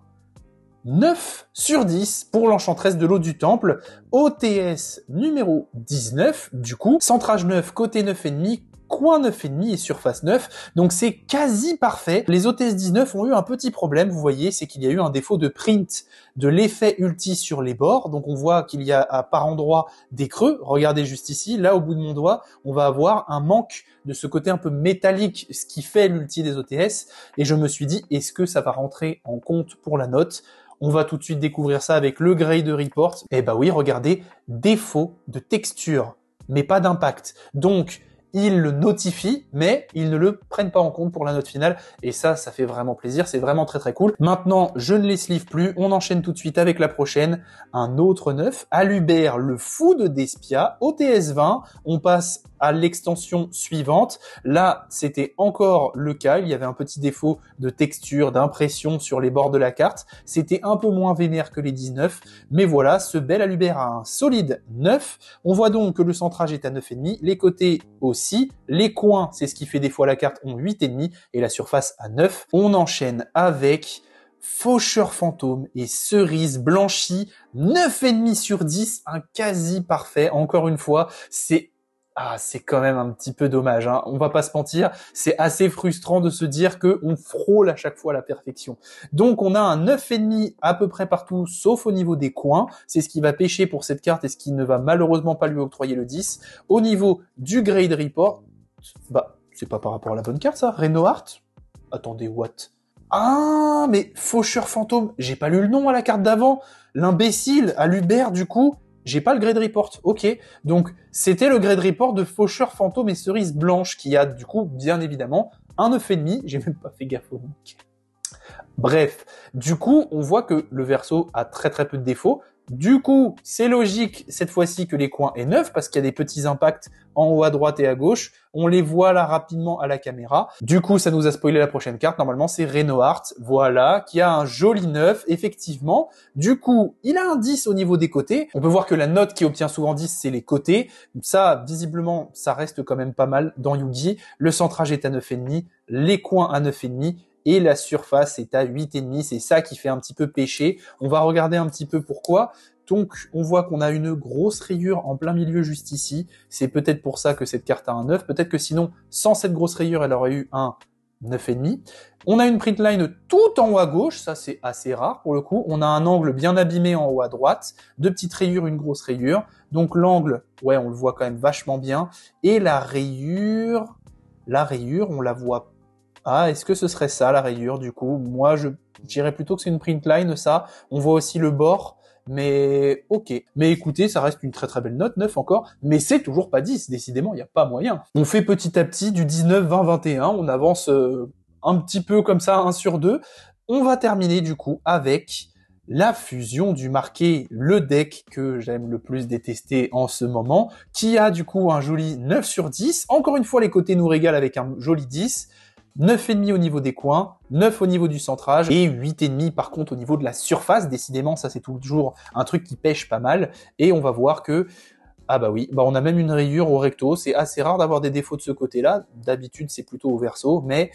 Speaker 1: 9 sur 10 pour l'Enchantresse de l'eau du temple, OTS numéro 19, du coup, centrage 9, côté 9,5, coin 9,5 et surface 9, donc c'est quasi parfait. Les OTS 19 ont eu un petit problème, vous voyez, c'est qu'il y a eu un défaut de print de l'effet ulti sur les bords, donc on voit qu'il y a à par endroit des creux, regardez juste ici, là au bout de mon doigt, on va avoir un manque de ce côté un peu métallique, ce qui fait l'ulti des OTS, et je me suis dit, est-ce que ça va rentrer en compte pour la note ? On va tout de suite découvrir ça avec le grade report. Eh bah oui, regardez, défaut de texture, mais pas d'impact. Donc, ils le notifient, mais ils ne le prennent pas en compte pour la note finale. Et ça fait vraiment plaisir, c'est vraiment très très cool. Maintenant, je ne les sleeve plus, on enchaîne tout de suite avec la prochaine. Un autre 9, Alubert, le fou de Despia, OTS 20. On passe à l'extension suivante. Là, c'était encore le cas. Il y avait un petit défaut de texture, d'impression sur les bords de la carte. C'était un peu moins vénère que les 19. Mais voilà, ce bel Alubert a un solide 9. On voit donc que le centrage est à 9,5. Les côtés aussi. Les coins, c'est ce qui fait défaut à la carte, ont 8,5. Et la surface à 9. On enchaîne avec Faucheur fantôme et cerise blanchie. 9,5 sur 10. Un quasi parfait. Encore une fois, c'est quand même un petit peu dommage, hein. On va pas se mentir, c'est assez frustrant de se dire que on frôle à chaque fois la perfection. Donc on a un 9,5 à peu près partout, sauf au niveau des coins. C'est ce qui va pêcher pour cette carte et ce qui ne va malheureusement pas lui octroyer le 10. Au niveau du grade report, bah, c'est pas par rapport à la bonne carte ça, Renoart. Attendez, what? Ah, mais Faucheur fantôme, j'ai pas lu le nom à la carte d'avant. L'imbécile, à l'Uber, du coup, j'ai pas le grade report, ok. Donc, c'était le grade report de Faucheur fantôme et cerise blanche qui a, du coup, bien évidemment, un 9,5. J'ai même pas fait gaffe au nom. Bref, du coup, on voit que le verso a très très peu de défauts. Du coup, c'est logique cette fois-ci que les coins aient 9 parce qu'il y a des petits impacts en haut à droite et à gauche. On les voit là rapidement à la caméra. Du coup, ça nous a spoilé la prochaine carte. Normalement, c'est Renoart, voilà, qui a un joli 9, effectivement. Du coup, il a un 10 au niveau des côtés. On peut voir que la note qui obtient souvent 10, c'est les côtés. Ça, visiblement, ça reste quand même pas mal dans Yu-Gi. Le centrage est à 9,5, les coins à 9,5. Et la surface est à 8,5, c'est ça qui fait un petit peu pêcher. On va regarder un petit peu pourquoi. Donc, on voit qu'on a une grosse rayure en plein milieu juste ici. C'est peut-être pour ça que cette carte a un 9. Peut-être que sinon, sans cette grosse rayure, elle aurait eu un 9,5. On a une print line tout en haut à gauche, ça c'est assez rare pour le coup. On a un angle bien abîmé en haut à droite, deux petites rayures, une grosse rayure. Donc l'angle, ouais, on le voit quand même vachement bien. Et la rayure, on la voit. Ah, est-ce que ce serait ça, la rayure, du coup? Moi, je dirais plutôt que c'est une print line, ça. On voit aussi le bord, mais ok. Mais écoutez, ça reste une très très belle note, 9 encore, mais c'est toujours pas 10, décidément, il n'y a pas moyen. On fait petit à petit du 19, 20, 21, on avance un petit peu comme ça, 1 sur 2. On va terminer, du coup, avec la fusion du marqué le deck que j'aime le plus détester en ce moment, qui a, du coup, un joli 9 sur 10. Encore une fois, les côtés nous régalent avec un joli 10. 9,5 au niveau des coins, 9 au niveau du centrage et 8,5 par contre au niveau de la surface. Décidément, ça c'est toujours un truc qui pêche pas mal. Et on va voir que, ah bah oui, bah on a même une rayure au recto. C'est assez rare d'avoir des défauts de ce côté-là. D'habitude, c'est plutôt au verso, mais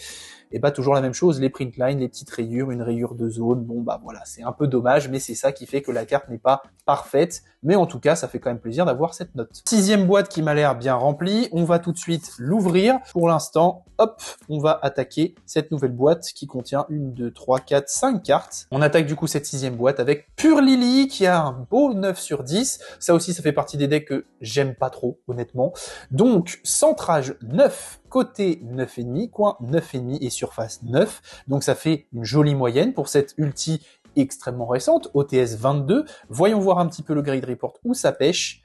Speaker 1: et bah toujours la même chose, les print lines, les petites rayures, une rayure de zone. Bon bah voilà, c'est un peu dommage, mais c'est ça qui fait que la carte n'est pas parfaite. Mais en tout cas, ça fait quand même plaisir d'avoir cette note. 6e boîte qui m'a l'air bien remplie. On va tout de suite l'ouvrir. Pour l'instant, hop, on va attaquer cette nouvelle boîte qui contient 1, 2, 3, 4, 5 cartes. On attaque du coup cette 6e boîte avec Pure Lily qui a un beau 9 sur 10. Ça aussi, ça fait partie des decks que j'aime pas trop, honnêtement. Donc, centrage 9, côté 9,5, coin 9,5 et surface 9. Donc ça fait une jolie moyenne pour cette ulti extrêmement récente, OTS 22. Voyons voir un petit peu le grade report où ça pêche.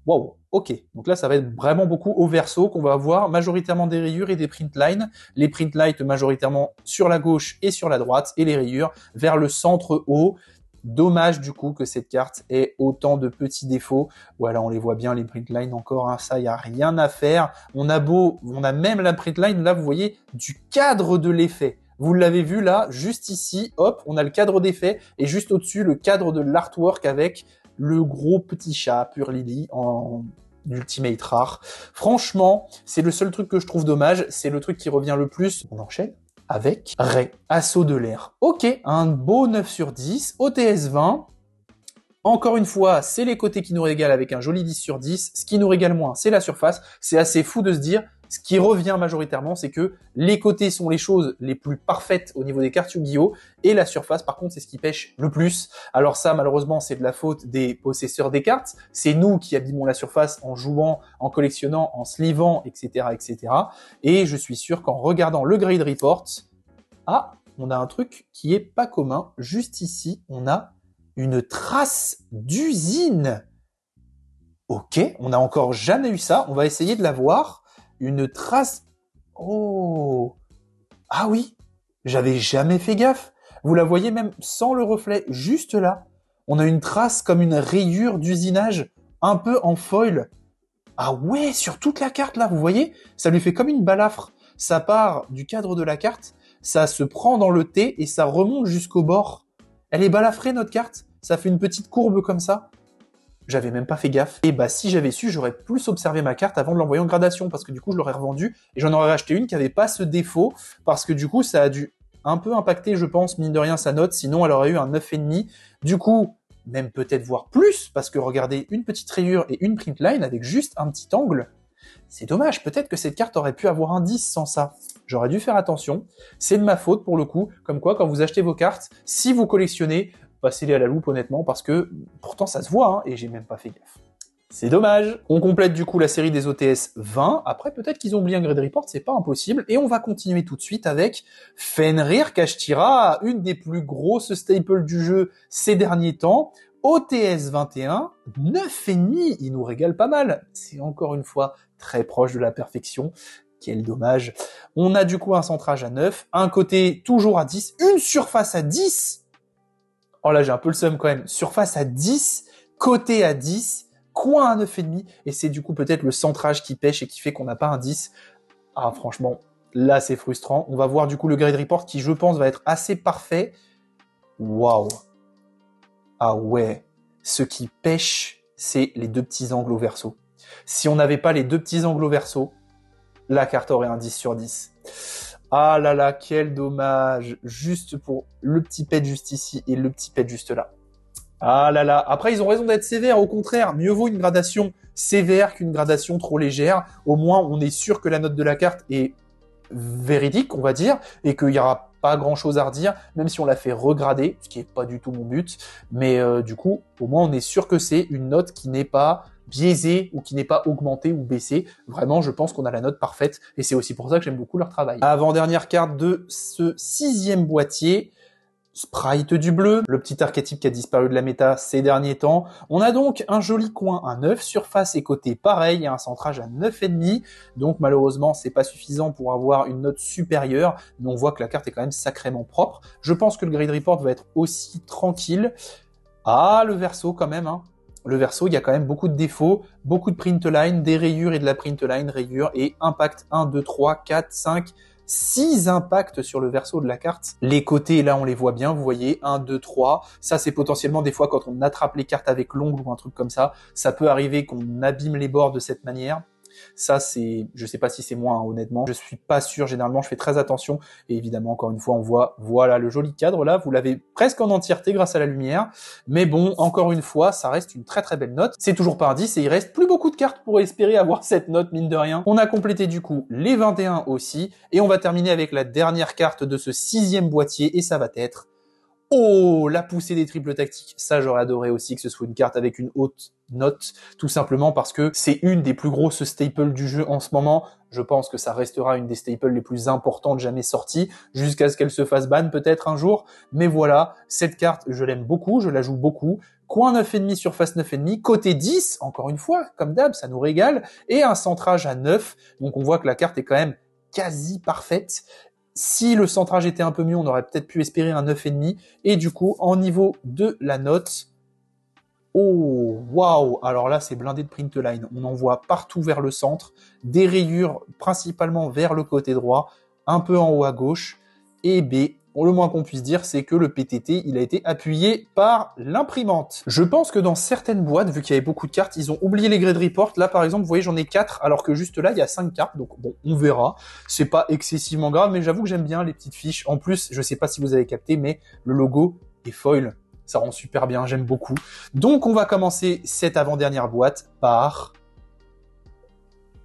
Speaker 1: Wow, ok. Donc là, ça va être vraiment beaucoup au verso qu'on va avoir majoritairement des rayures et des print lines. Les print lines majoritairement sur la gauche et sur la droite et les rayures vers le centre haut. Dommage du coup que cette carte ait autant de petits défauts. Voilà, on les voit bien les print lines encore, hein, ça y a rien à faire. On a même la print line là, vous voyez, du cadre de l'effet. Vous l'avez vu là, juste ici, hop, on a le cadre d'effet et juste au-dessus le cadre de l'artwork avec le gros petit chat Pur Lily en ultimate rare. Franchement, c'est le seul truc que je trouve dommage, c'est le truc qui revient le plus. On enchaîne avec Ray, Assaut de l'air. Ok, un beau 9 sur 10, OTS 20. Encore une fois, c'est les côtés qui nous régalent avec un joli 10 sur 10. Ce qui nous régale moins, c'est la surface. C'est assez fou de se dire, ce qui revient majoritairement, c'est que les côtés sont les choses les plus parfaites au niveau des cartes Yu-Gi-Oh! Et la surface, par contre, c'est ce qui pêche le plus. Alors ça, malheureusement, c'est de la faute des possesseurs des cartes. C'est nous qui abîmons la surface en jouant, en collectionnant, en slivant, etc., etc. Et je suis sûr qu'en regardant le grade report, on a un truc qui est pas commun. Juste ici, on a une trace d'usine. Ok, on n'a encore jamais eu ça. On va essayer de la voir. Une trace... Oh! Ah oui, j'avais jamais fait gaffe. Vous la voyez même sans le reflet, juste là. On a une trace comme une rayure d'usinage, un peu en foil. Ah ouais, sur toute la carte là, vous voyez? Ça lui fait comme une balafre. Ça part du cadre de la carte, ça se prend dans le T et ça remonte jusqu'au bord. Elle est balafrée notre carte. Ça fait une petite courbe comme ça. J'avais même pas fait gaffe. Et bah si j'avais su, j'aurais plus observé ma carte avant de l'envoyer en gradation, parce que du coup je l'aurais revendue et j'en aurais acheté une qui avait pas ce défaut, parce que du coup ça a dû un peu impacter, je pense, mine de rien sa note, sinon elle aurait eu un 9,5. Du coup, même peut-être voir plus, parce que regardez, une petite rayure et une print line avec juste un petit angle. C'est dommage, peut-être que cette carte aurait pu avoir un 10 sans ça. J'aurais dû faire attention. C'est de ma faute pour le coup, comme quoi quand vous achetez vos cartes, si vous collectionnez, passez-les à la loupe honnêtement, parce que pourtant ça se voit, hein, et j'ai même pas fait gaffe. C'est dommage. On complète du coup la série des OTS 20. Après, peut-être qu'ils ont oublié un grade report, c'est pas impossible. Et on va continuer tout de suite avec Fenrir Kashtira, une des plus grosses staples du jeu ces derniers temps. OTS 21, 9,5, il nous régale pas mal. C'est encore une fois très proche de la perfection. Quel dommage. On a du coup un centrage à 9, un côté toujours à 10, une surface à 10. Oh là, j'ai un peu le seum quand même. Surface à 10, côté à 10, coin à 9,5, et c'est du coup peut-être le centrage qui pêche et qui fait qu'on n'a pas un 10. Ah, franchement, là, c'est frustrant. On va voir du coup le grade report qui, je pense, va être assez parfait. Waouh. Ah ouais. Ce qui pêche, c'est les deux petits angles au verso. Si on n'avait pas les deux petits angles au verso, la carte aurait un 10 sur 10. Ah là là, quel dommage. Juste pour le petit pet juste ici et le petit pet juste là. Ah là là. Après, ils ont raison d'être sévères. Au contraire, mieux vaut une gradation sévère qu'une gradation trop légère. Au moins, on est sûr que la note de la carte est véridique, on va dire, et qu'il n'y aura pas grand-chose à redire, même si on l'a fait regrader, ce qui n'est pas du tout mon but. Mais du coup, au moins, on est sûr que c'est une note qui n'est pas biaisée ou qui n'est pas augmentée ou baissée. Vraiment, je pense qu'on a la note parfaite, et c'est aussi pour ça que j'aime beaucoup leur travail. Avant-dernière carte de ce 6e boîtier, Sprite du bleu, le petit archétype qui a disparu de la méta ces derniers temps. On a donc un joli coin à 9, surface et côté pareil, et un centrage à 9,5. Donc malheureusement, c'est pas suffisant pour avoir une note supérieure, mais on voit que la carte est quand même sacrément propre. Je pense que le grade report va être aussi tranquille. Ah, le verso quand même, hein. Le verso, il y a quand même beaucoup de défauts, beaucoup de print line, des rayures et de la print line, rayures et impact 1, 2, 3, 4, 5, 6 impacts sur le verso de la carte. Les côtés, là, on les voit bien, vous voyez, 1, 2, 3. Ça, c'est potentiellement des fois quand on attrape les cartes avec l'ongle ou un truc comme ça. Ça peut arriver qu'on abîme les bords de cette manière. Ça, c'est, je sais pas si c'est moi, hein, honnêtement. Je suis pas sûr, généralement, je fais très attention. Et évidemment, encore une fois, on voit, voilà, le joli cadre là. Vous l'avez presque en entièreté grâce à la lumière. Mais bon, encore une fois, ça reste une très très belle note. C'est toujours pas un 10 et il reste plus beaucoup de cartes pour espérer avoir cette note, mine de rien. On a complété du coup les 21 aussi. Et on va terminer avec la dernière carte de ce 6e boîtier et ça va être Oh, la poussée des triples tactiques. Ça, j'aurais adoré aussi que ce soit une carte avec une haute note, tout simplement parce que c'est une des plus grosses staples du jeu en ce moment. Je pense que ça restera une des staples les plus importantes jamais sorties, jusqu'à ce qu'elle se fasse ban peut-être un jour. Mais voilà, cette carte, je l'aime beaucoup, je la joue beaucoup. Coin 9,5, surface 9,5, côté 10, encore une fois, comme d'hab, ça nous régale, et un centrage à 9. Donc on voit que la carte est quand même quasi parfaite. Si le centrage était un peu mieux, on aurait peut-être pu espérer un 9,5. Et du coup, en niveau de la note, oh, waouh! Alors là, c'est blindé de print line. On en voit partout vers le centre, des rayures principalement vers le côté droit, un peu en haut à gauche. Et B, le moins qu'on puisse dire, c'est que le PTT, il a été appuyé par l'imprimante. Je pense que dans certaines boîtes, vu qu'il y avait beaucoup de cartes, ils ont oublié les grade report. Là, par exemple, vous voyez, j'en ai 4, alors que juste là, il y a 5 cartes. Donc bon, on verra. C'est pas excessivement grave, mais j'avoue que j'aime bien les petites fiches. En plus, je sais pas si vous avez capté, mais le logo est foil. Ça rend super bien, j'aime beaucoup. Donc, on va commencer cette avant-dernière boîte par...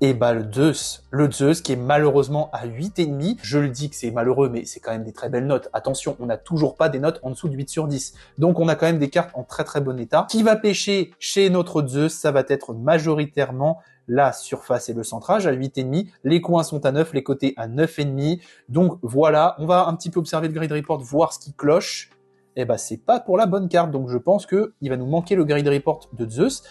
Speaker 1: Et bah le Zeus qui est malheureusement à 8,5. Je le dis que c'est malheureux, mais c'est quand même des très belles notes. Attention, on n'a toujours pas des notes en dessous de 8 sur 10. Donc on a quand même des cartes en très très bon état. Qui va pêcher chez notre Zeus, ça va être majoritairement la surface et le centrage à 8,5. Les coins sont à 9, les côtés à 9,5. Donc voilà, on va un petit peu observer le grid report, voir ce qui cloche. Et bah c'est pas pour la bonne carte, donc je pense que il va nous manquer le grid report de Zeus.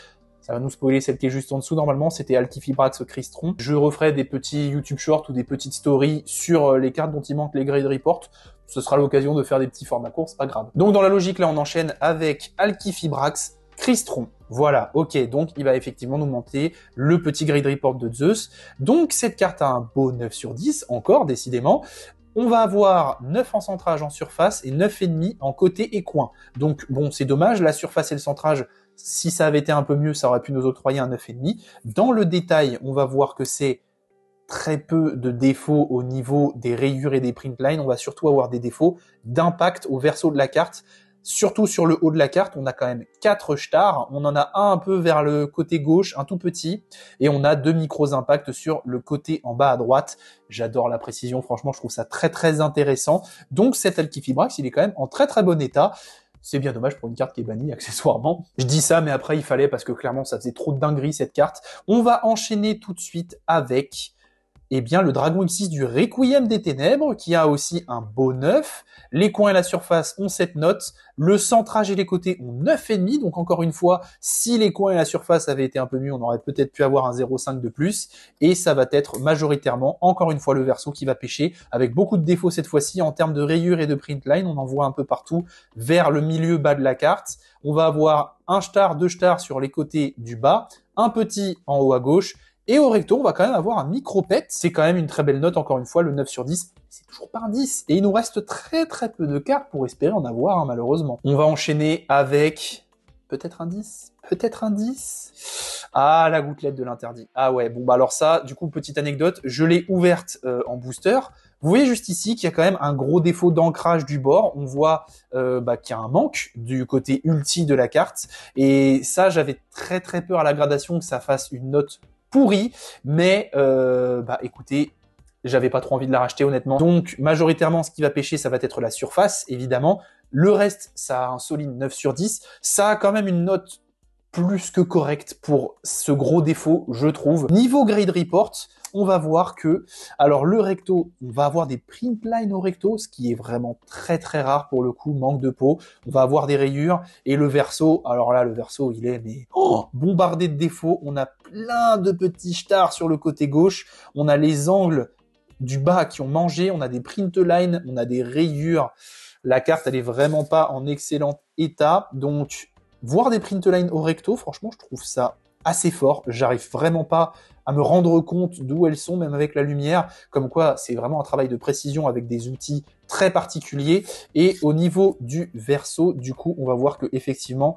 Speaker 1: Ça va nous spoiler celle qui est juste en dessous. Normalement, c'était Alkifibrax Crystron. Je referai des petits YouTube Shorts ou des petites stories sur les cartes dont il manque les grade report. Ce sera l'occasion de faire des petits formats courts, c'est pas grave. Donc dans la logique, là, on enchaîne avec Alkifibrax Crystron. Voilà, ok, donc il va effectivement nous monter le petit grade report de Zeus. Donc cette carte a un beau 9 sur 10, encore, décidément. On va avoir 9 en centrage en surface et 9,5 en côté et coin. Donc bon, c'est dommage, la surface et le centrage, si ça avait été un peu mieux, ça aurait pu nous octroyer un 9,5. Dans le détail, on va voir que c'est très peu de défauts au niveau des rayures et des print lines. On va surtout avoir des défauts d'impact au verso de la carte. Surtout sur le haut de la carte, on a quand même 4 stars. On en a un peu vers le côté gauche, un tout petit. Et on a 2 micros impacts sur le côté en bas à droite. J'adore la précision, franchement, je trouve ça très très intéressant. Donc cet Alkifibrax, il est quand même en très très bon état. C'est bien dommage pour une carte qui est bannie, accessoirement. Je dis ça, mais après, il fallait, parce que clairement, ça faisait trop de dinguerie, cette carte. On va enchaîner tout de suite avec... eh bien, le Dragon X6 du Requiem des Ténèbres, qui a aussi un beau 9. Les coins et la surface ont 7 notes. Le centrage et les côtés ont 9,5. Donc, encore une fois, si les coins et la surface avaient été un peu mieux, on aurait peut-être pu avoir un 0,5 de plus. Et ça va être majoritairement, encore une fois, le verso qui va pêcher, avec beaucoup de défauts cette fois-ci en termes de rayures et de print line. On en voit un peu partout vers le milieu bas de la carte. On va avoir un star, 2 stars sur les côtés du bas, un petit en haut à gauche. Et au recto, on va quand même avoir un micro-pet. C'est quand même une très belle note, encore une fois, le 9 sur 10. C'est toujours pas un 10. Et il nous reste très très peu de cartes pour espérer en avoir, hein, malheureusement. On va enchaîner avec... peut-être un 10 ? Peut-être un 10 ? Ah, la gouttelette de l'interdit. Ah ouais, bon bah alors ça, du coup, petite anecdote, je l'ai ouverte en booster. Vous voyez juste ici qu'il y a quand même un gros défaut d'ancrage du bord. On voit qu'il y a un manque du côté ulti de la carte. Et ça, j'avais très très peur à la gradation que ça fasse une note pourri, mais écoutez, j'avais pas trop envie de la racheter honnêtement. Donc majoritairement ce qui va pêcher, ça va être la surface évidemment. Le reste, ça a un solide 9 sur 10. Ça a quand même une note plus que correcte pour ce gros défaut, je trouve. Niveau grade report, on va voir que, alors le recto, on va avoir des print lines au recto, ce qui est vraiment très très rare pour le coup, manque de peau. On va avoir des rayures, et le verso, alors là le verso il est bombardé de défauts. On a plein de petits stars sur le côté gauche, on a les angles du bas qui ont mangé, on a des print lines, on a des rayures. La carte elle est vraiment pas en excellent état, donc voir des print lines au recto, franchement je trouve ça assez fort. J'arrive vraiment pas à me rendre compte d'où elles sont, même avec la lumière. Comme quoi, c'est vraiment un travail de précision avec des outils très particuliers. Et au niveau du verso, du coup, on va voir que effectivement,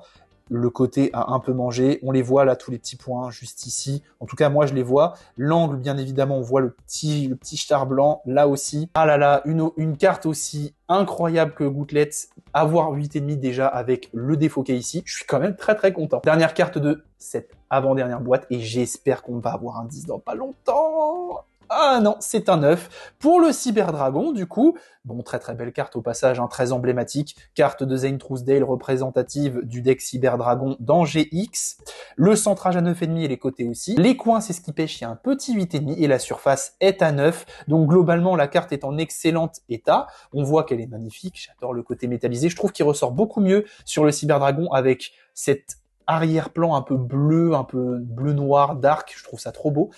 Speaker 1: le côté a un peu mangé. On les voit là, tous les petits points, juste ici. En tout cas, moi, je les vois. L'angle, bien évidemment, on voit le petit star blanc, là aussi. Ah là là, une carte aussi incroyable que Gouttelette. Avoir 8,5 déjà avec le défaut qu'il y a ici. Je suis quand même très très content. Dernière carte de cette avant-dernière boîte et j'espère qu'on va avoir un 10 dans pas longtemps. Ah non, c'est un 9. Pour le Cyberdragon, du coup, bon, très très belle carte au passage, hein, très emblématique. Carte de Zane Truesdale représentative du deck Cyberdragon dans GX. Le centrage à 9,5 et les côtés aussi. Les coins, c'est ce qui pêche, il y a un petit 8,5 et la surface est à 9. Donc globalement, la carte est en excellent état. On voit qu'elle est magnifique. J'adore le côté métallisé. Je trouve qu'il ressort beaucoup mieux sur le Cyberdragon avec cette arrière-plan un peu bleu-noir, dark. Je trouve ça trop beau.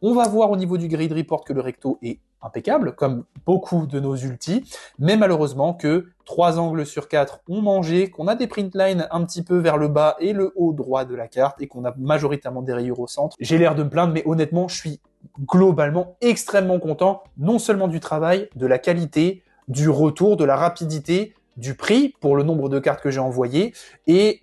Speaker 1: On va voir au niveau du grid report que le recto est impeccable, comme beaucoup de nos ultis, mais malheureusement que 3 angles sur 4 ont mangé, qu'on a des print lines un petit peu vers le bas et le haut droit de la carte, et qu'on a majoritairement des rayures au centre. J'ai l'air de me plaindre, mais honnêtement, je suis globalement extrêmement content, non seulement du travail, de la qualité, du retour, de la rapidité, du prix pour le nombre de cartes que j'ai envoyées, et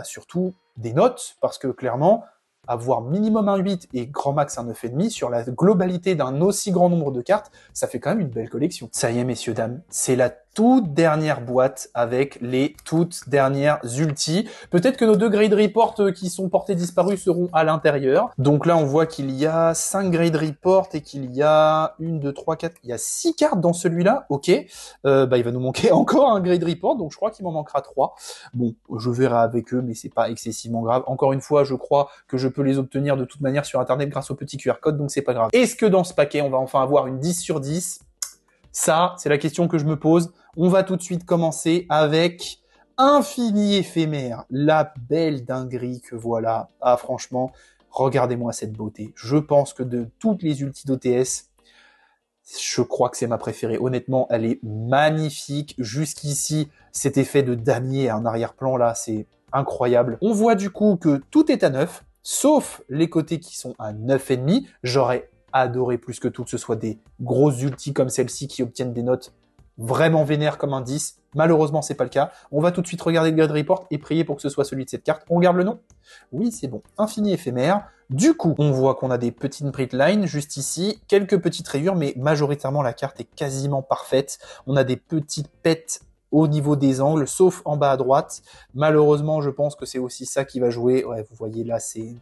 Speaker 1: surtout des notes, parce que clairement, avoir minimum un 8 et grand max un 9,5 sur la globalité d'un aussi grand nombre de cartes, ça fait quand même une belle collection. Ça y est, messieurs, dames, c'est la toute dernière boîte avec les toutes dernières ultis. Peut-être que nos 2 grade reports qui sont portés disparus seront à l'intérieur. Donc là, on voit qu'il y a 5 grade reports et qu'il y a 1, 2, 3, 4... Il y a 6 cartes dans celui-là, ok. Il va nous manquer encore un grade report, donc je crois qu'il m'en manquera 3. Bon, je verrai avec eux, mais c'est pas excessivement grave. Encore une fois, je crois que je peux les obtenir de toute manière sur Internet grâce au petit QR code, donc c'est pas grave. Est-ce que dans ce paquet, on va enfin avoir une 10 sur 10 ? Ça, c'est la question que je me pose. On va tout de suite commencer avec Infini Éphémère, la belle dinguerie que voilà. Ah, franchement, regardez-moi cette beauté. Je pense que de toutes les ultis d'OTS, je crois que c'est ma préférée. Honnêtement, elle est magnifique. Jusqu'ici, cet effet de damier en arrière-plan, là, c'est incroyable. On voit du coup que tout est à 9, sauf les côtés qui sont à 9,5. J'aurais adoré plus que tout que ce soit des grosses ultis comme celle-ci qui obtiennent des notes vraiment vénères comme un 10. Malheureusement, c'est pas le cas. On va tout de suite regarder le grade report et prier pour que ce soit celui de cette carte. On regarde le nom ? Oui, c'est bon. Infini Éphémère. Du coup, on voit qu'on a des petites print lines juste ici, quelques petites rayures, mais majoritairement la carte est quasiment parfaite. On a des petites pets au niveau des angles, sauf en bas à droite. Malheureusement, je pense que c'est aussi ça qui va jouer. Ouais, vous voyez là, c'est...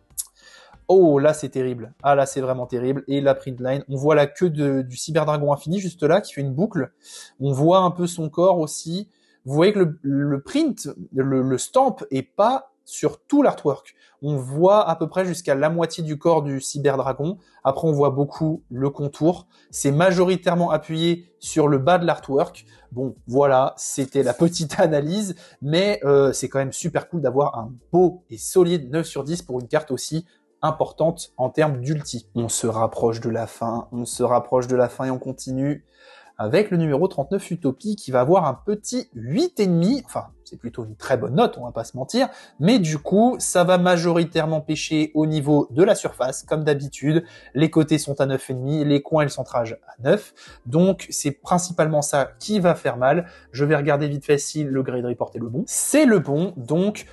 Speaker 1: Oh, là, c'est terrible. Ah, là, c'est vraiment terrible. Et la print line, on voit la queue du Cyberdragon Infini, juste là, qui fait une boucle. On voit un peu son corps aussi. Vous voyez que le print, le stamp est pas sur tout l'artwork. On voit à peu près jusqu'à la moitié du corps du Cyberdragon. Après, on voit beaucoup le contour. C'est majoritairement appuyé sur le bas de l'artwork. Bon, voilà, c'était la petite analyse. Mais c'est quand même super cool d'avoir un beau et solide 9 sur 10 pour une carte aussi importante en termes d'ulti. On se rapproche de la fin, et on continue avec le numéro 39 Utopie qui va avoir un petit 8,5, enfin c'est plutôt une très bonne note, on va pas se mentir, mais du coup ça va majoritairement pêcher au niveau de la surface, comme d'habitude, les côtés sont à 9,5, les coins et le centrage à 9, donc c'est principalement ça qui va faire mal. Je vais regarder vite fait si le grade report est le bon. C'est le bon, donc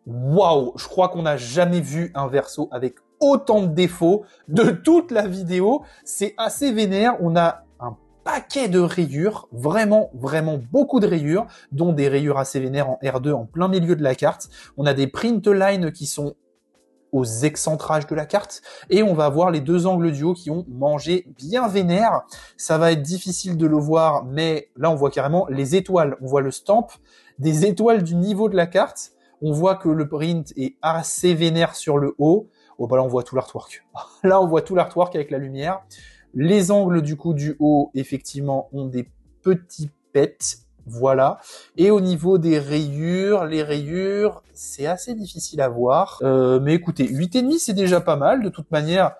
Speaker 1: waouh, je crois qu'on n'a jamais vu un verso avec autant de défauts de toute la vidéo. C'est assez vénère. On a un paquet de rayures, vraiment beaucoup de rayures, dont des rayures assez vénères en R2 en plein milieu de la carte. On a des print lines qui sont aux excentrages de la carte, et on va voir les 2 angles du haut qui ont mangé bien vénère. Ça va être difficile de le voir, mais là on voit carrément les étoiles. On voit le stamp des étoiles du niveau de la carte. On voit que le print est assez vénère sur le haut. Oh bah là on voit tout l'artwork. Là on voit tout l'artwork avec la lumière. Les angles du coup du haut effectivement ont des petits pets. Voilà. Et au niveau des rayures, les rayures, c'est assez difficile à voir. Mais écoutez, 8,5 c'est déjà pas mal. De toute manière,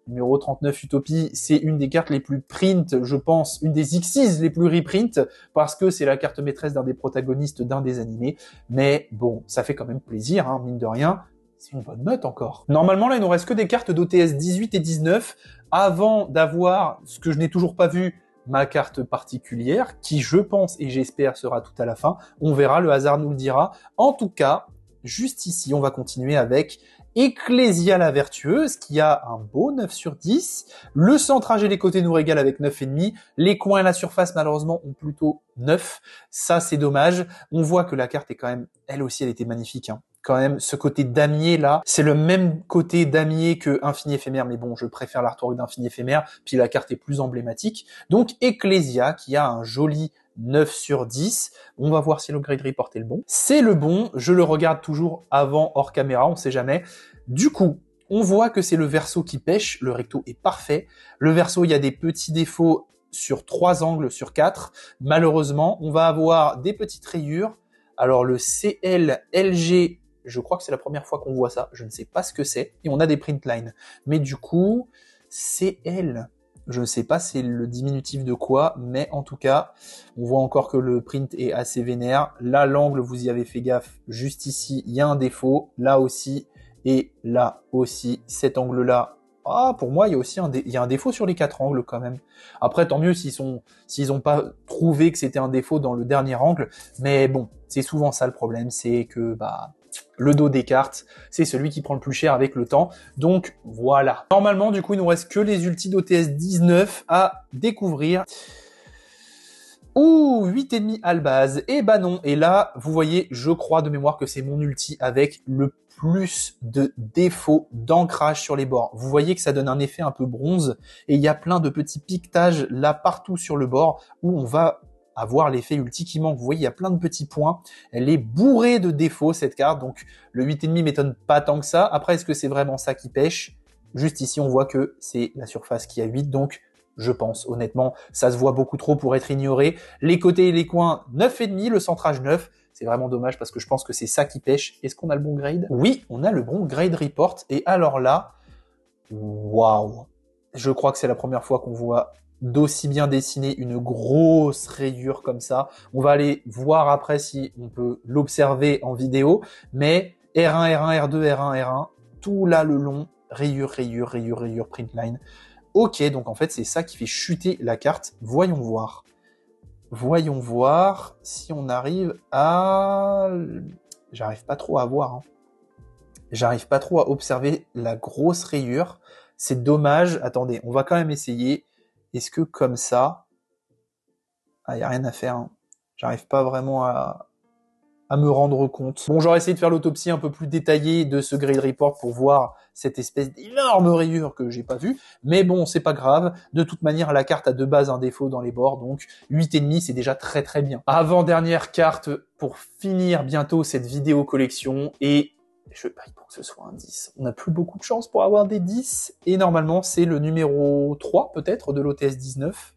Speaker 1: numéro 39 Utopie, c'est une des cartes les plus print, je pense, une des Xyz les plus reprint, parce que c'est la carte maîtresse d'un des protagonistes d'un des animés. Mais bon, ça fait quand même plaisir, hein, mine de rien. C'est une bonne note encore. Normalement, là, il nous reste que des cartes d'OTS 18 et 19, avant d'avoir, ce que je n'ai toujours pas vu, ma carte particulière, qui, je pense et j'espère, sera tout à la fin. On verra, le hasard nous le dira. En tout cas, juste ici, on va continuer avec Ecclésia la Vertueuse, qui a un beau 9 sur 10. Le centrage et les côtés nous régalent avec 9,5. Les coins et la surface, malheureusement, ont plutôt 9. Ça, c'est dommage. On voit que la carte est quand même, elle aussi, elle était magnifique, hein. quand même ce côté damier là, c'est le même côté damier que Infini Éphémère, mais bon, je préfère l'artwork d'Infini Éphémère, puis la carte est plus emblématique. Donc Ecclesia qui a un joli 9 sur 10. On va voir si le grade report est le bon. C'est le bon, je le regarde toujours avant hors caméra, on sait jamais. Du coup, on voit que c'est le verso qui pêche, le recto est parfait. Le verso, il y a des petits défauts sur 3 angles sur 4. Malheureusement, on va avoir des petites rayures. Alors le CLLG, je crois que c'est la première fois qu'on voit ça, je ne sais pas ce que c'est, et on a des print lines. Mais du coup, CL, je ne sais pas c'est le diminutif de quoi, mais en tout cas, on voit encore que le print est assez vénère. Là, l'angle, vous y avez fait gaffe, juste ici, il y a un défaut, là aussi, et là aussi, cet angle-là, pour moi, il y a aussi un défaut sur les 4 angles quand même. Après, tant mieux s'ils ont pas trouvé que c'était un défaut dans le dernier angle, mais bon, c'est souvent ça le problème, c'est que le dos des cartes, c'est celui qui prend le plus cher avec le temps. Donc voilà. Normalement, du coup, il nous reste que les ultis d'OTS 19 à découvrir. Ouh, 8,5 Albaz. Et bah non. Et là, vous voyez, je crois de mémoire que c'est mon ulti avec le plus de défauts d'ancrage sur les bords. Vous voyez que ça donne un effet un peu bronze et il y a plein de petits piquetages là partout sur le bord où on va avoir l'effet ulti qui manque. Vous voyez, il y a plein de petits points. Elle est bourrée de défauts, cette carte. Donc, le 8,5 m'étonne pas tant que ça. Après, est-ce que c'est vraiment ça qui pêche? Juste ici, on voit que c'est la surface qui a 8. Donc, je pense, honnêtement, ça se voit beaucoup trop pour être ignoré. Les côtés et les coins, 9,5. Le centrage, 9. C'est vraiment dommage parce que je pense que c'est ça qui pêche. Est-ce qu'on a le bon grade? Oui, on a le bon grade report. Et alors là, waouh! Je crois que c'est la première fois qu'on voit d'aussi bien dessiner une grosse rayure comme ça. On va aller voir après si on peut l'observer en vidéo. Mais R1, R1, R2, R1, R1, tout là le long, rayure, rayure, rayure, rayure, print line. Ok, donc en fait c'est ça qui fait chuter la carte. Voyons voir. Voyons voir si on arrive à... J'arrive pas trop à voir. Hein. J'arrive pas trop à observer la grosse rayure. C'est dommage. Attendez, on va quand même essayer. Est-ce que comme ça... y a rien à faire. Hein. J'arrive pas vraiment à me rendre compte. Bon, j'aurais essayé de faire l'autopsie un peu plus détaillée de ce grade report pour voir cette espèce d'énorme rayure que j'ai pas vue. Mais bon, c'est pas grave. De toute manière, la carte a de base un défaut dans les bords, donc 8,5, c'est déjà très très bien. Avant-dernière carte pour finir bientôt cette vidéo collection et je parie pour que ce soit un 10. On n'a plus beaucoup de chance pour avoir des 10 et normalement, c'est le numéro 3 peut-être de l'OTS 19.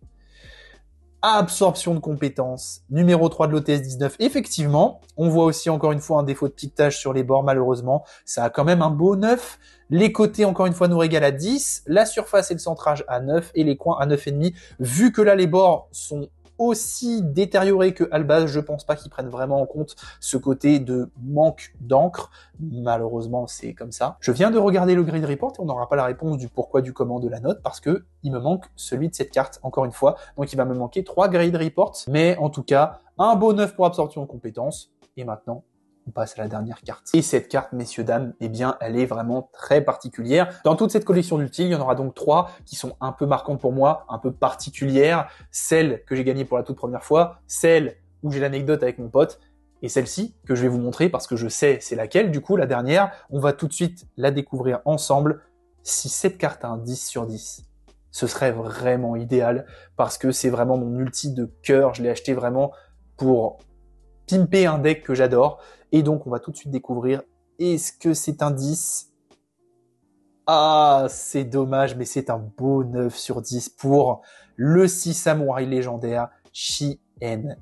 Speaker 1: Absorption de compétences, numéro 3 de l'OTS 19. Effectivement, on voit aussi encore une fois un défaut de piquetage sur les bords, malheureusement. Ça a quand même un beau 9. Les côtés, encore une fois, nous régalent à 10. La surface et le centrage à 9 et les coins à 9,5. Vu que là, les bords sont aussi détériorés que Albaz, je pense pas qu'ils prennent vraiment en compte ce côté de manque d'encre. Malheureusement, c'est comme ça. Je viens de regarder le grade report et on n'aura pas la réponse du pourquoi du comment de la note parce que il me manque celui de cette carte, encore une fois. Donc il va me manquer 3 grade reports. Mais en tout cas, un beau 9 pour absorption de compétences. Et maintenant, on passe à la dernière carte. Et cette carte, messieurs, dames, eh bien, elle est vraiment très particulière. Dans toute cette collection d'ulti, il y en aura donc 3 qui sont un peu marquantes pour moi, un peu particulières. Celle que j'ai gagnée pour la toute première fois, celle où j'ai l'anecdote avec mon pote, et celle-ci que je vais vous montrer parce que je sais c'est laquelle. Du coup, la dernière, on va tout de suite la découvrir ensemble. Si cette carte a un 10 sur 10, ce serait vraiment idéal parce que c'est vraiment mon ulti de cœur. Je l'ai acheté vraiment pour pimper un deck que j'adore. Et donc, on va tout de suite découvrir, est-ce que c'est un 10? Ah, c'est dommage, mais c'est un beau 9 sur 10 pour le 6 samouraï légendaire Shien.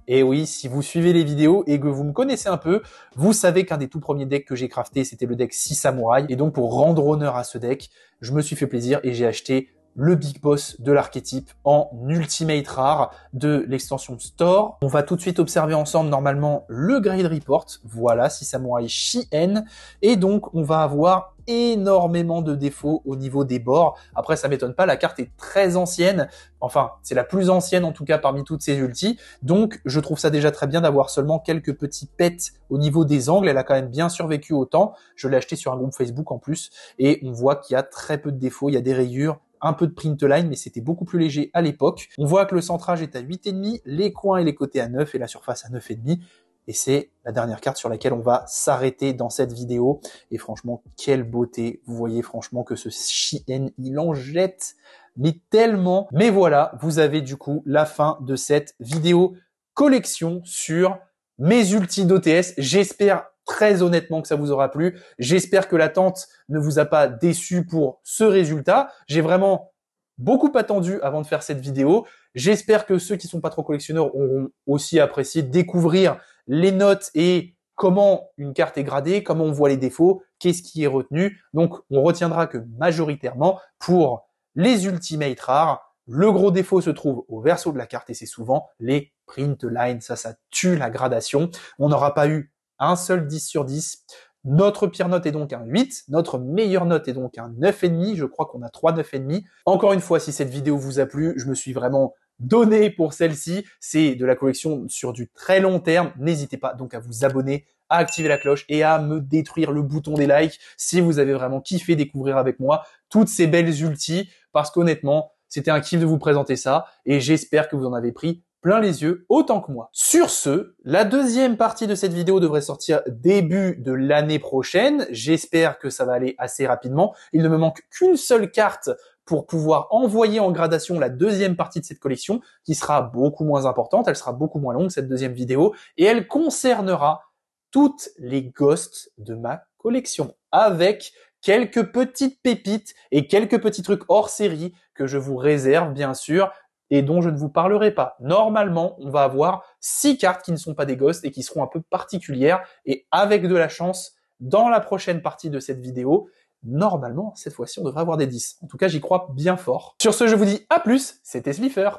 Speaker 1: Et oui, si vous suivez les vidéos et que vous me connaissez un peu, vous savez qu'un des tout premiers decks que j'ai crafté, c'était le deck 6 samouraï. Et donc, pour rendre honneur à ce deck, je me suis fait plaisir et j'ai acheté le Big Boss de l'archétype en Ultimate Rare de l'extension Store. On va tout de suite observer ensemble normalement le Grade Report. Voilà, 6 Samouraï Shien. Et donc, on va avoir énormément de défauts au niveau des bords. Après, ça m'étonne pas, la carte est très ancienne. Enfin, c'est la plus ancienne en tout cas parmi toutes ces ultis. Donc, je trouve ça déjà très bien d'avoir seulement quelques petits pets au niveau des angles. Elle a quand même bien survécu au temps. Je l'ai acheté sur un groupe Facebook en plus. Et on voit qu'il y a très peu de défauts. Il y a des rayures, un peu de print line, mais c'était beaucoup plus léger à l'époque. On voit que le centrage est à 8,5, les coins et les côtés à 9 et la surface à 9,5. Et c'est la dernière carte sur laquelle on va s'arrêter dans cette vidéo. Et franchement, quelle beauté. Vous voyez franchement que ce Chien, il en jette, mais tellement. Mais voilà, vous avez du coup la fin de cette vidéo collection sur mes ultis d'OTS. J'espère très honnêtement que ça vous aura plu. J'espère que l'attente ne vous a pas déçu pour ce résultat. J'ai vraiment beaucoup attendu avant de faire cette vidéo. J'espère que ceux qui sont pas trop collectionneurs auront aussi apprécié découvrir les notes et comment une carte est gradée, comment on voit les défauts, qu'est-ce qui est retenu. Donc, on retiendra que majoritairement, pour les ultimates rares, le gros défaut se trouve au verso de la carte et c'est souvent les print lines. Ça tue la gradation. On n'aura pas eu un seul 10 sur 10. Notre pire note est donc un 8, notre meilleure note est donc un 9,5, je crois qu'on a 3 9,5. Encore une fois, si cette vidéo vous a plu, je me suis vraiment donné pour celle-ci, c'est de la collection sur du très long terme. N'hésitez pas donc à vous abonner, à activer la cloche et à me détruire le bouton des likes si vous avez vraiment kiffé découvrir avec moi toutes ces belles ultis, parce qu'honnêtement, c'était un kiff de vous présenter ça et j'espère que vous en avez pris plein les yeux, autant que moi. Sur ce, la deuxième partie de cette vidéo devrait sortir début de l'année prochaine. J'espère que ça va aller assez rapidement. Il ne me manque qu'une seule carte pour pouvoir envoyer en gradation la deuxième partie de cette collection, qui sera beaucoup moins importante, elle sera beaucoup moins longue, cette deuxième vidéo, et elle concernera toutes les ghosts de ma collection, avec quelques petites pépites et quelques petits trucs hors série que je vous réserve, bien sûr, et dont je ne vous parlerai pas. Normalement, on va avoir 6 cartes qui ne sont pas des ghosts et qui seront un peu particulières, et avec de la chance, dans la prochaine partie de cette vidéo, normalement, cette fois-ci, on devrait avoir des 10. En tout cas, j'y crois bien fort. Sur ce, je vous dis à plus, c'était Slifer.